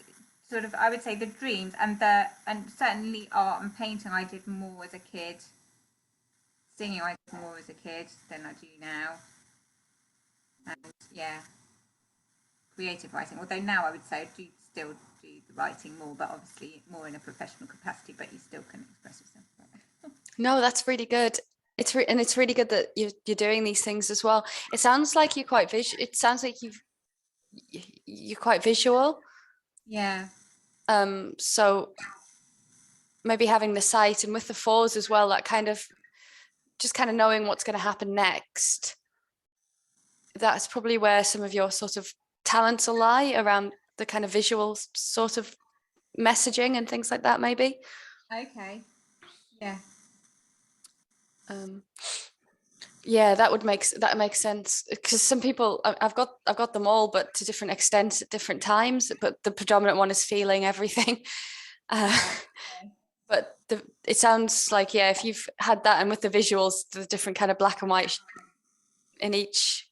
sort of, I would say the dreams and certainly art and painting I did more as a kid. Singing I did more as a kid than I do now. And yeah, creative writing. Although now I would say I do still do the writing more, but obviously more in a professional capacity. But you still can express yourself. No, that's really good. And it's really good that you're doing these things as well. It sounds like you're quite visual. It sounds like you're quite visual. Yeah. So maybe having the sight, and with the fours as well, that kind of just kind of knowing what's going to happen next. That's probably where some of your sort of talents will lie, around the kind of visual sort of messaging and things like that, maybe. Okay. Yeah. Yeah, that makes sense, because some people, I've got them all, but to different extents at different times. But the predominant one is feeling everything. But it sounds like, yeah, if you've had that, and with the visuals, the different kind of black and white in each,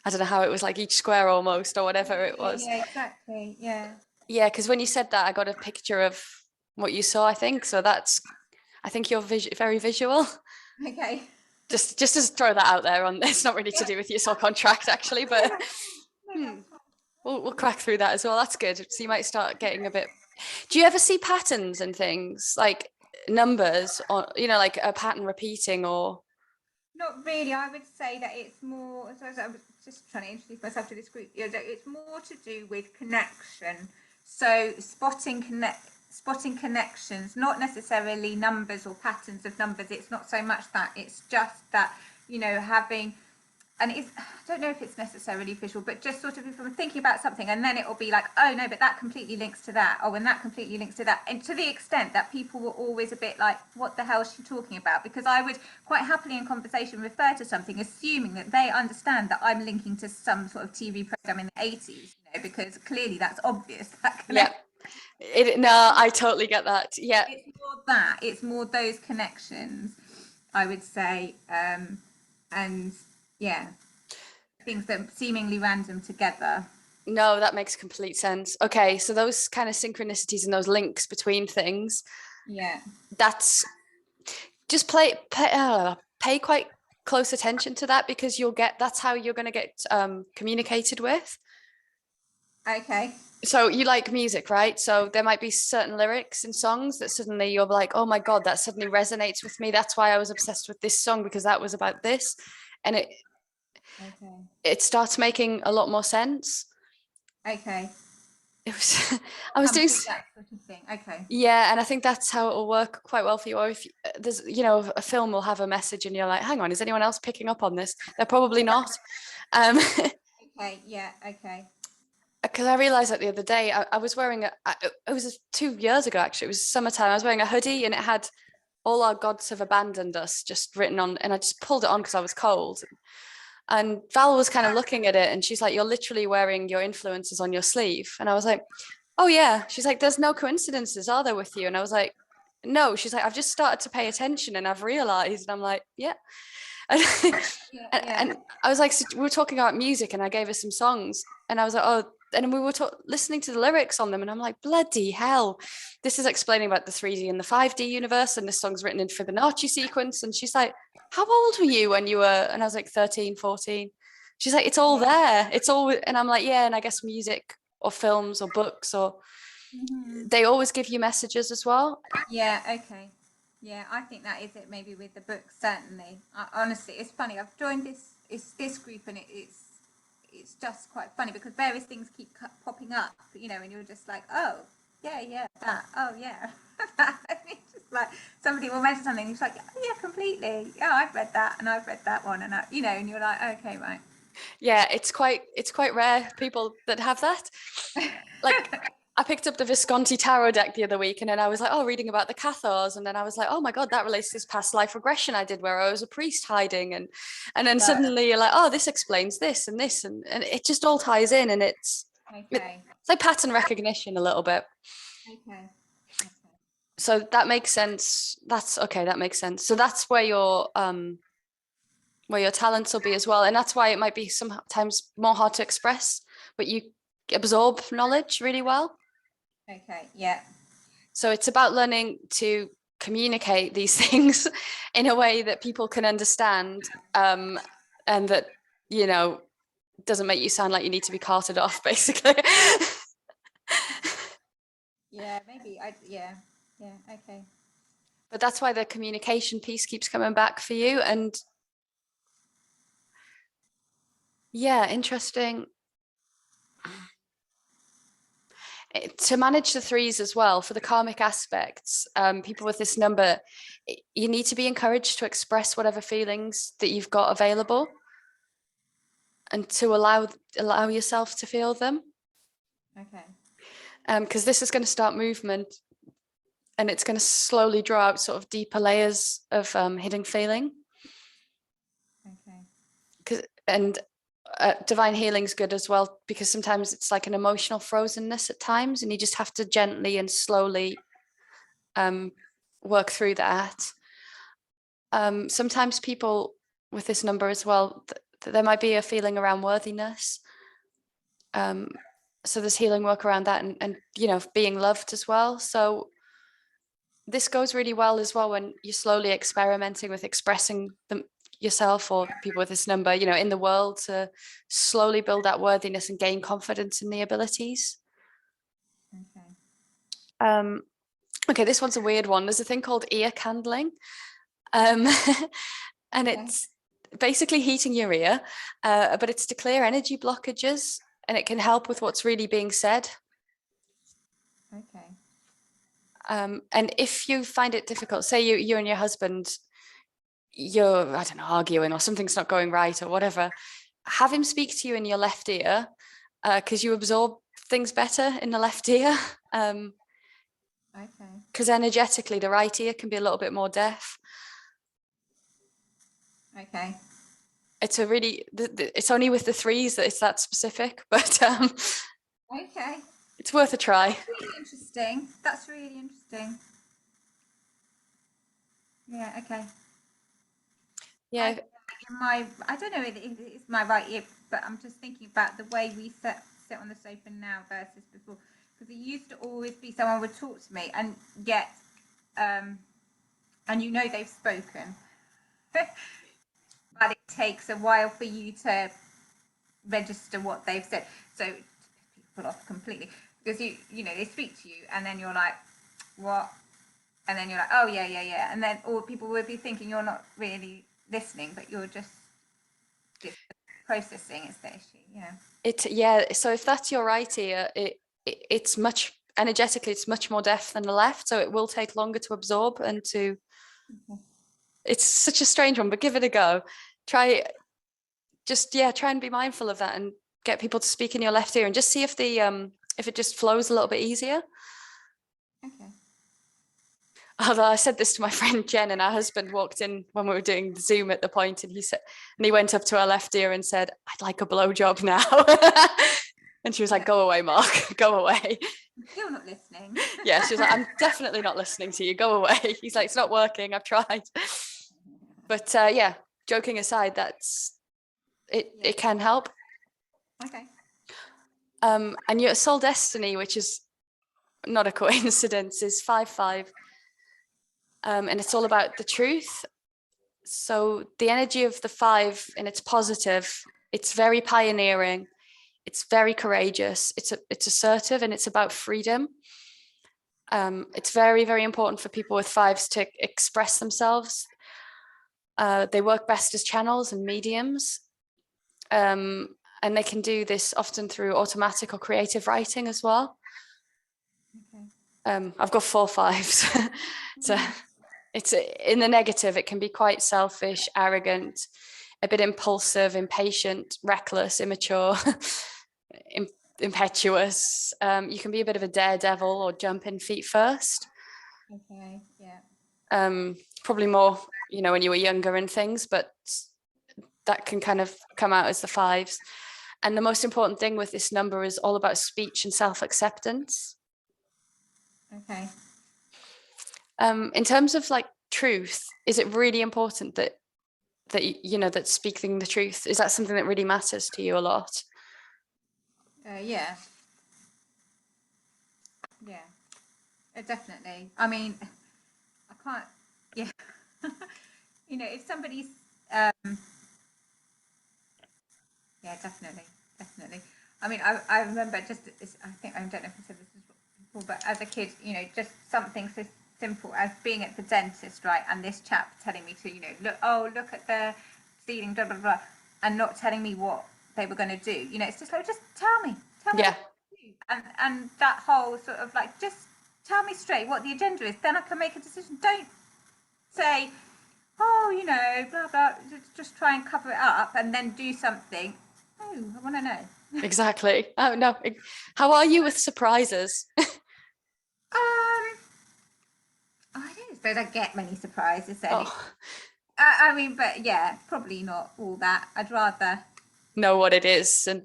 I don't know how it was, like each square almost, or whatever it was. Yeah, exactly. Yeah. Yeah, because when you said that, I got a picture of what you saw, I think. So I think you're very visual. Okay. Just to throw that out there. It's not really to do with your soul contract, actually, but we'll crack through that as well. That's good. So you might start getting a bit. Do you ever see patterns and things, like numbers, or like a pattern repeating, or? Not really. I would say that it's more. So I was just trying to introduce myself to this group. It's more to do with connection. So spotting connections, not necessarily numbers or patterns of numbers. It's not so much that. It's just that having. And I don't know if it's necessarily visual, but just sort of if I'm thinking about something, and then it will be like, oh no, but that completely links to that. Oh, and that completely links to that. And to the extent that people were always a bit like, what the hell is she talking about? Because I would quite happily in conversation refer to something, assuming that they understand that I'm linking to some sort of TV program in the 80s, because clearly that's obvious. Yeah. No, I totally get that. Yeah. It's more those connections, I would say. And yeah, things that are seemingly random together. No, that makes complete sense. Okay, so those kind of synchronicities and those links between things. Yeah. That's just pay quite close attention to that, because that's how you're going to get communicated with. Okay. So you like music, right? So there might be certain lyrics in songs that suddenly you're like, oh my God, that suddenly resonates with me. That's why I was obsessed with this song, because that was about this. And Okay. it starts making a lot more sense. Okay. It was I was Come doing through that sort of thing. Okay. yeah, and I think that's how it will work quite well for you. Or if there's, a film will have a message and you're like, hang on, is anyone else picking up on this? They're probably not. Um, Okay. Yeah. Okay. because I realized that the other day I was wearing it was 2 years ago actually. It was summertime. I was wearing a hoodie and it had "All our gods have abandoned us" just written on, and I just pulled it on because I was cold. And Val was kind of looking at it and she's like, "You're literally wearing your influences on your sleeve." And I was like, "Oh yeah." She's like, "There's no coincidences, are there, with you?" And I was like, "No." She's like, "I've just started to pay attention and I've realized." And I'm like, "Yeah." And, Yeah. Yeah. and I was like, so we were talking about music and I gave her some songs and I was like, oh, and we were listening to the lyrics on them and I'm like, bloody hell, this is explaining about the 3D and the 5D universe and this song's written in Fibonacci sequence. And she's like, how old were you when you were? And I was like 13, 14. She's like, it's all Yeah. there. It's all, and I'm like, yeah. And I guess music or films or books or Hmm. they always give you messages as well. Yeah. Okay. Yeah. I think that is it. Maybe with the book, certainly. Honestly, it's funny. I've joined this group, and it's just quite funny because various things keep popping up. And you're just like, oh, yeah, yeah, that. Oh, yeah. And it's just like somebody will mention something, and it's like, oh, yeah, completely. Yeah, I've read that, and I've read that one, and you're like, okay, right. Yeah, it's quite rare people that have that. Like I picked up the Visconti tarot deck the other week and then I was like, oh, reading about the Cathars. And then I was like, oh my God, that relates to this past life regression I did where I was a priest hiding. And then But suddenly you're like, oh, this explains this and this. And it just all ties in and okay, it's like pattern recognition a little bit. okay, okay. So that makes sense. That's okay. That makes sense. So that's where your talents will be as well. And that's why it might be sometimes more hard to express, but you absorb knowledge really well. Okay, yeah. So it's about learning to communicate these things in a way that people can understand, and that, doesn't make you sound like you need to be carted off, basically. Yeah, maybe yeah. Yeah, okay. But that's why the communication piece keeps coming back for you. And yeah, interesting. To manage the threes as well for the karmic aspects, people with this number, you need to be encouraged to express whatever feelings that you've got available and to allow yourself to feel them, Okay. because this is going to start movement and it's going to slowly draw out sort of deeper layers of hidden feeling. Okay. And divine healing's good as well, because sometimes it's like an emotional frozenness at times and you just have to gently and slowly work through that. Sometimes people with this number as well, there might be a feeling around worthiness. So there's healing work around that and being loved as well. So this goes really well as well when you're slowly experimenting with expressing yourself or people with this number, in the world, to slowly build that worthiness and gain confidence in the abilities. Okay. Okay, this one's a weird one. There's a thing called ear candling. And Okay. it's basically heating your ear, but it's to clear energy blockages and it can help with what's really being said. Okay. And if you find it difficult, say you and your husband, you're, I don't know, arguing or something's not going right or whatever, have him speak to you in your left ear, because you absorb things better in the left ear. Okay. Because energetically, the right ear can be a little bit more deaf. Okay. It's it's only with the threes that it's that specific, but Okay. it's worth a try. Really interesting. That's really interesting. Yeah, okay. Yeah. I don't know if it's my right ear, but I'm just thinking about the way we sit on the sofa now versus before. Because it used to always be someone would talk to me, and yet, and they've spoken, but it takes a while for you to register what they've said. So put off completely, because you know, they speak to you and then you're like, what? And then you're like, oh yeah, and then all people will be thinking you're not really listening, but you're just processing is the issue. So if that's your right ear, it's much energetically, it's much more deaf than the left, so it will take longer to absorb and to. It's such a strange one, but give it a go. Try and be mindful of that, and get people to speak in your left ear, and just see if it just flows a little bit easier. Okay. Although I said this to my friend Jen, and our husband walked in when we were doing the Zoom at the point, and he went up to her left ear and said, "I'd like a blowjob now." And she was like, "Go away, Mark, go away." You're not listening. Yeah, she was like, "I'm definitely not listening to you. Go away." He's like, "It's not working. I've tried." But yeah, joking aside, it can help. Okay. And your soul destiny, which is not a coincidence, is 5/5. And it's all about the truth. So the energy of the 5, and it's positive, it's very pioneering, it's very courageous, it's assertive, and it's about freedom. It's very, very important for people with 5s to express themselves. They work best as channels and mediums. And they can do this often through automatic or creative writing as well. Okay. I've got 4 5s. So it's in the negative, it can be quite selfish, arrogant, a bit impulsive, impatient, reckless, immature, impetuous. You can be a bit of a daredevil or jump in feet first. Okay. Yeah. Probably more, when you were younger and things, but that can kind of come out as the 5s. And the most important thing with this number is all about speech and self-acceptance. Okay. In terms of like truth, is it really important that that speaking the truth, is that something that really matters to you a lot? Yeah. Definitely. I mean, I can't. Yeah. If somebody's. Yeah, definitely. I mean, I remember I think I don't know if I said this before, but as a kid, just something so simple as being at the dentist, right? And this chap telling me to, look at the ceiling, blah blah blah, and not telling me what they were going to do. It's just like, just tell me. Yeah. And that whole sort of like, just tell me straight what the agenda is, then I can make a decision. Don't say, oh, blah blah, just try and cover it up and then do something. Oh, I want to know. Exactly. Oh no. How are you with surprises? I don't suppose I get many surprises. Oh. I mean, but yeah, probably not all that. I'd rather know what it is. And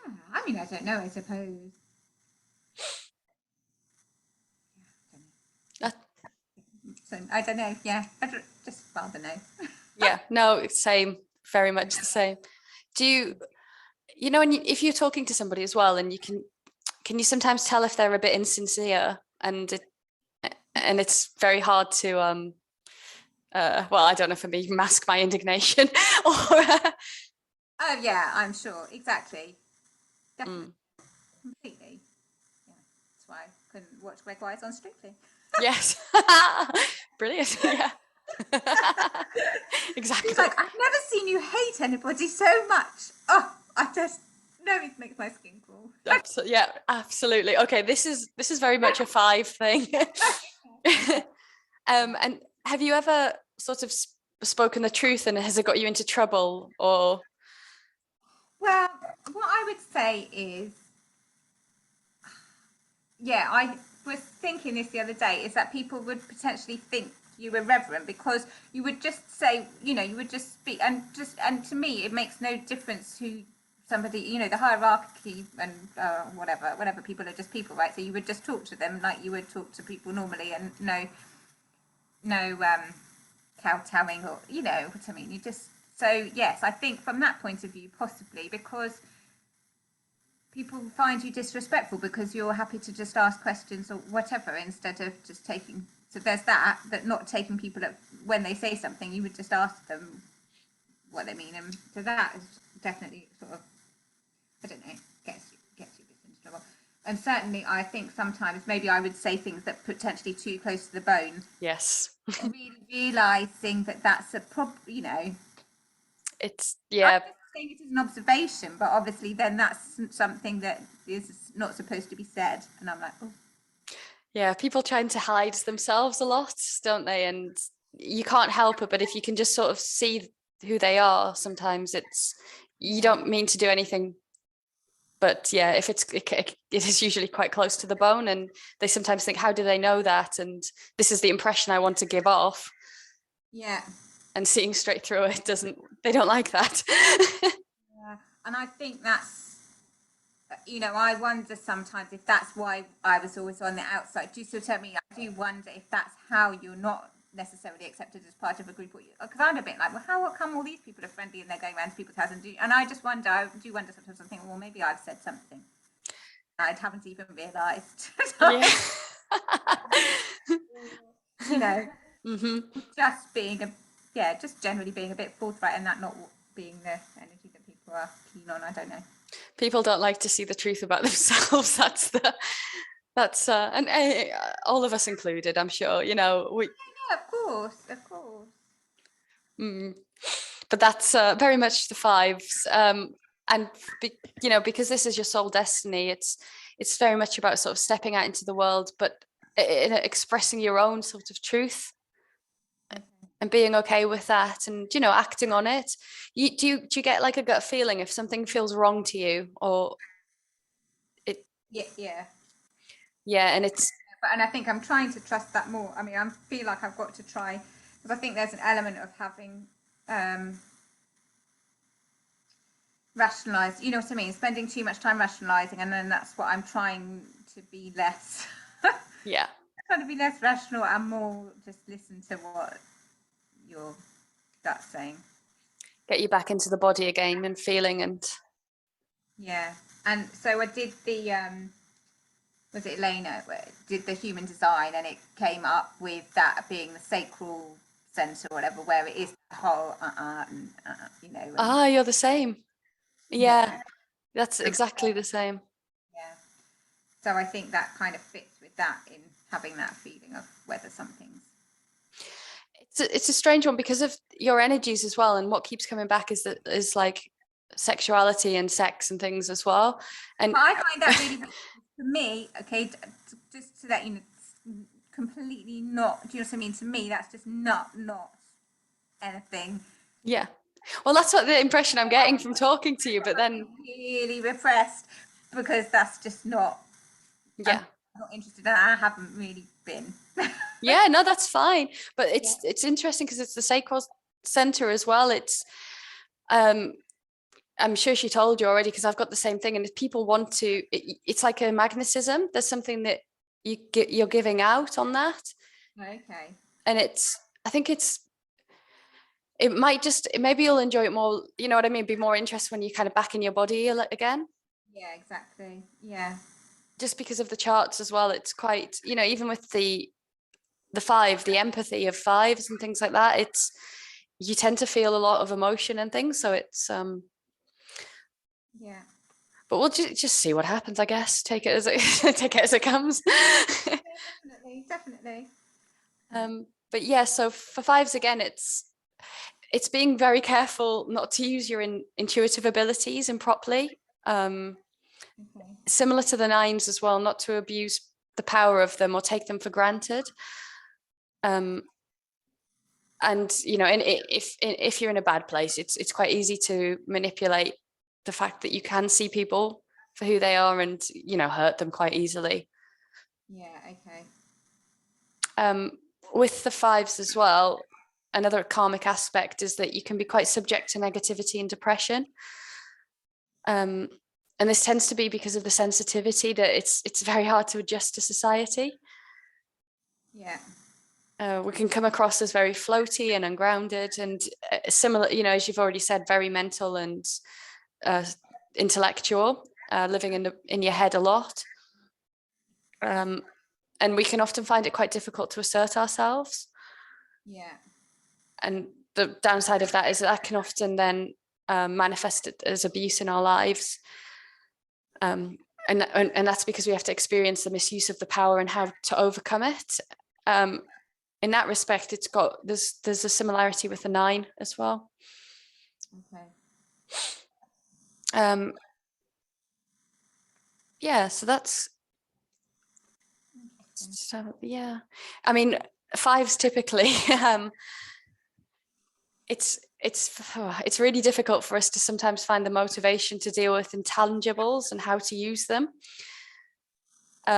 yeah, I mean, I don't know, I suppose. So I don't know. Yeah, I'd just rather know. Yeah, no, it's same, very much the same. Do you, if you're talking to somebody as well, and can you sometimes tell if they're a bit insincere, and it's very hard to well, I don't know, for me, mask my indignation or Oh yeah, I'm sure, exactly, definitely, completely. Yeah, that's why I couldn't watch Greg Wise on Strictly. Yes. Brilliant. Yeah. Exactly. He's like, I've never seen you hate anybody so much. Oh, I just know it makes my skin crawl. Yeah, absolutely. Okay, this is very much a 5 thing. And have you ever sort of spoken the truth, and has it got you into trouble, or? Well, what I would say is, yeah, I was thinking this the other day, is that people would potentially think you irreverent because you would just say, you would just speak, and to me, it makes no difference who somebody, the hierarchy and whatever, people are just people, right? So you would just talk to them like you would talk to people normally, and no kowtowing, or what I mean. You just, so yes, I think from that point of view, possibly, because people find you disrespectful because you're happy to just ask questions or whatever, instead of just taking. So there's that not taking people up when they say something. You would just ask them what they mean, and so that is definitely sort of, I don't know, gets you And certainly I think sometimes maybe I would say things that potentially too close to the bone. Yes. Really realizing that that's a It's, I'm yeah. just saying it as an observation, but obviously then that's something that is not supposed to be said. And I'm like, oh. Yeah, people trying to hide themselves a lot, don't they? And you can't help it, but if you can just sort of see who they are, sometimes you don't mean to do anything. But yeah, if it is usually quite close to the bone, and they sometimes think, how do they know that? And this is the impression I want to give off. Yeah. And seeing straight through it they don't like that. Yeah. And I think that's, I wonder sometimes if that's why I was always on the outside. Do you still tell me? I do wonder if that's how you're not necessarily accepted as part of a group, because I'm a bit like, well, how come all these people are friendly and they're going around to people's houses and I just wonder. I do wonder sometimes. I think, well, maybe I've said something I haven't even realised. Yeah. Mm-hmm. Just being just generally being a bit forthright and that not being the energy that people are keen on. I don't know. People don't like to see the truth about themselves. That's and all of us included, I'm sure. We. Yeah, of course. But that's very much the fives, and because this is your soul destiny, it's very much about sort of stepping out into the world, but expressing your own sort of truth. And being okay with that, and acting on it. Do you get like a gut feeling if something feels wrong to you, or it? Yeah, and and I think I'm trying to trust that more. I mean, I feel like I've got to try, because I think there's an element of having rationalized, you know what I mean, spending too much time rationalizing, and then that's what I'm trying to be less. Yeah. Trying to be less rational and more just listen to what your gut's saying. Get you back into the body again and feeling and. Yeah, and so I did the was it Elena did the human design, and it came up with that being the sacral center or whatever, where it is the whole you're the same. Yeah. That's exactly the same. Yeah, so I think that kind of fits with that, in having that feeling of whether something's. It's a strange one because of your energies as well, and what keeps coming back is like sexuality and sex and things as well. And I find that really, for me, okay, just to let you know, completely not. Do you know what I mean? To me, that's just not anything. Yeah. Well, that's what the impression I'm getting from talking to you, but then really repressed, because that's just not. Yeah. I'm not interested in that. I haven't really been. Yeah, no, that's fine. But it's interesting because it's the sacral center as well. It's I'm sure she told you already, because I've got the same thing. And if people want to, it's like a magnetism. There's something that you're giving out on that. Okay. And I think maybe you'll enjoy it more. You know what I mean? Be more interested when you're kind of back in your body again. Yeah, exactly. Yeah. Just because of the charts as well. It's quite, even with the five, the empathy of fives and things like that, you tend to feel a lot of emotion and things. So it's yeah. But we'll just see what happens, I guess. Take it as it comes. Yeah, definitely. But yeah, so for fives again, it's being very careful not to use your intuitive abilities improperly. Similar to the nines as well, not to abuse the power of them or take them for granted. And if you're in a bad place, it's quite easy to manipulate the fact that you can see people for who they are and hurt them quite easily. Yeah. Okay. With the fives as well, another karmic aspect is that you can be quite subject to negativity and depression. And this tends to be because of the sensitivity that it's very hard to adjust to society. Yeah. We can come across as very floaty and ungrounded, and similar, as you've already said, very mental and intellectual, living in your head a lot. And we can often find it quite difficult to assert ourselves. Yeah. And the downside of that is that can often then manifest as abuse in our lives. And and that's because we have to experience the misuse of the power and how to overcome it. In that respect, there's a similarity with the 9 as well. Okay. Yeah, so that's, so yeah, I mean, 5s typically, it's really difficult for us to sometimes find the motivation to deal with intangibles and how to use them.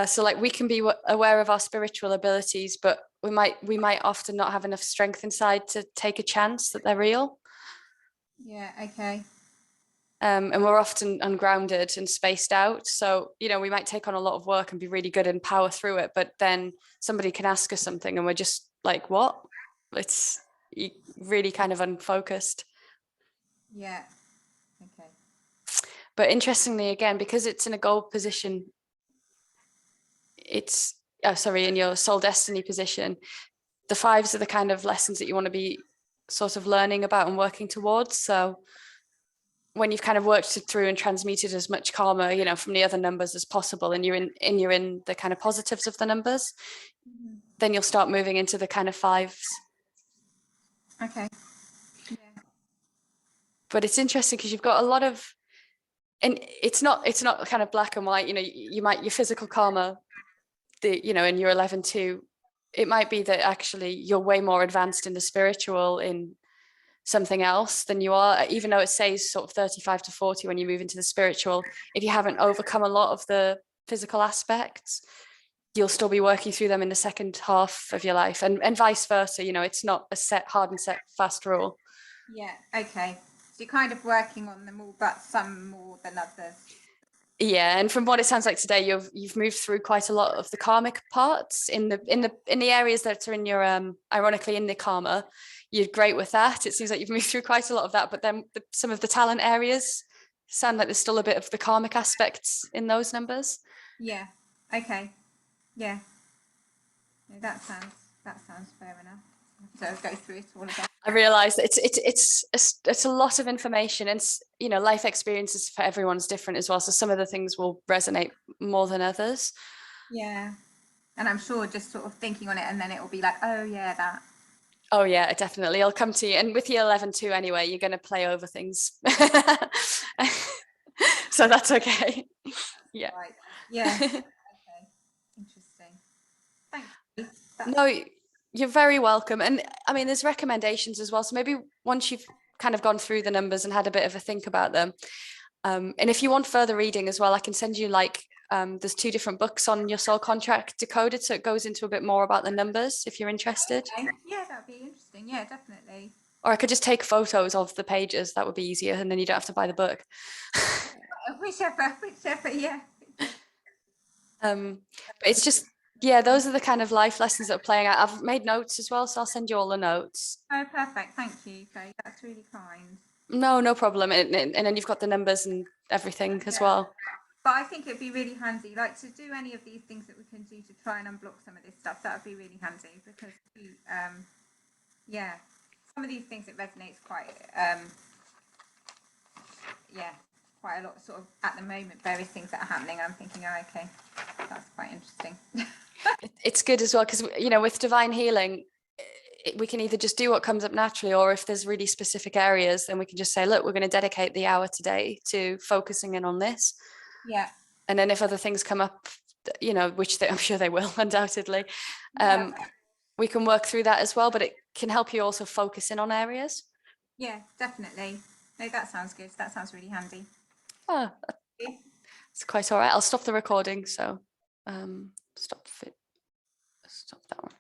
So like we can be aware of our spiritual abilities, but we might often not have enough strength inside to take a chance that they're real. Yeah, okay. And we're often ungrounded and spaced out. So, we might take on a lot of work and be really good and power through it, but then somebody can ask us something and we're just like, what? It's really kind of unfocused. Yeah. Okay. But interestingly, again, because it's in a goal position, in your soul destiny position, the 5s are the kind of lessons that you want to be sort of learning about and working towards. So when you've kind of worked it through and transmuted as much karma, from the other numbers as possible, and you're in the kind of positives of the numbers, then you'll start moving into the kind of 5s. Okay. Yeah. But it's interesting because you've got a lot of, and it's not kind of black and white. Your physical karma, in your 11 too, it might be that actually you're way more advanced in the spiritual in something else than you are, even though it says sort of 35 to 40 when you move into the spiritual. If you haven't overcome a lot of the physical aspects, you'll still be working through them in the second half of your life, and vice versa. It's not a hard and set fast rule. Yeah, okay. So you're kind of working on them all, but some more than others. Yeah, and from what it sounds like today, you've moved through quite a lot of the karmic parts in the areas that are in your ironically in the karma. You're great with that. It seems like you've moved through quite a lot of that, but then some of the talent areas sound like there's still a bit of the karmic aspects in those numbers. Yeah. Okay. Yeah. No, that sounds fair enough. So I'll go through it all again. I realize that it's a lot of information, and life experiences for everyone's different as well. So some of the things will resonate more than others. Yeah. And I'm sure just sort of thinking on it, and then it will be like, oh yeah, that. Oh yeah, definitely. I'll come to you. And with your 11 too, anyway, you're going to play over things. So that's okay. Yeah. Right. Yeah. Okay. Interesting. Thank you. No, you're very welcome. And I mean, there's recommendations as well. So maybe once you've kind of gone through the numbers and had a bit of a think about them, and if you want further reading as well, I can send you there's 2 different books on your soul contract decoded. So it goes into a bit more about the numbers if you're interested. Okay. Yeah, that'd be interesting. Yeah, definitely. Or I could just take photos of the pages. That would be easier. And then you don't have to buy the book. Whichever, yeah. But it's just, yeah, those are the kind of life lessons that are playing out. I've made notes as well, so I'll send you all the notes. Oh, perfect. Thank you, Kate. That's really kind. No problem. And then you've got the numbers and everything as well. But I think it'd be really handy, like to do any of these things that we can do to try and unblock some of this stuff. That would be really handy because, yeah, some of these things it resonates quite, quite a lot. Sort of at the moment, various things that are happening. I'm thinking, oh, okay, that's quite interesting. It's good as well because with divine healing, we can either just do what comes up naturally, or if there's really specific areas, then we can just say, look, we're going to dedicate the hour today to focusing in on this. Yeah. And then if other things come up, which I'm sure they will undoubtedly, we can work through that as well. But it can help you also focus in on areas. Yeah, definitely. No, that sounds good. That sounds really handy. Oh, it's quite all right. I'll stop the recording. So stop that one.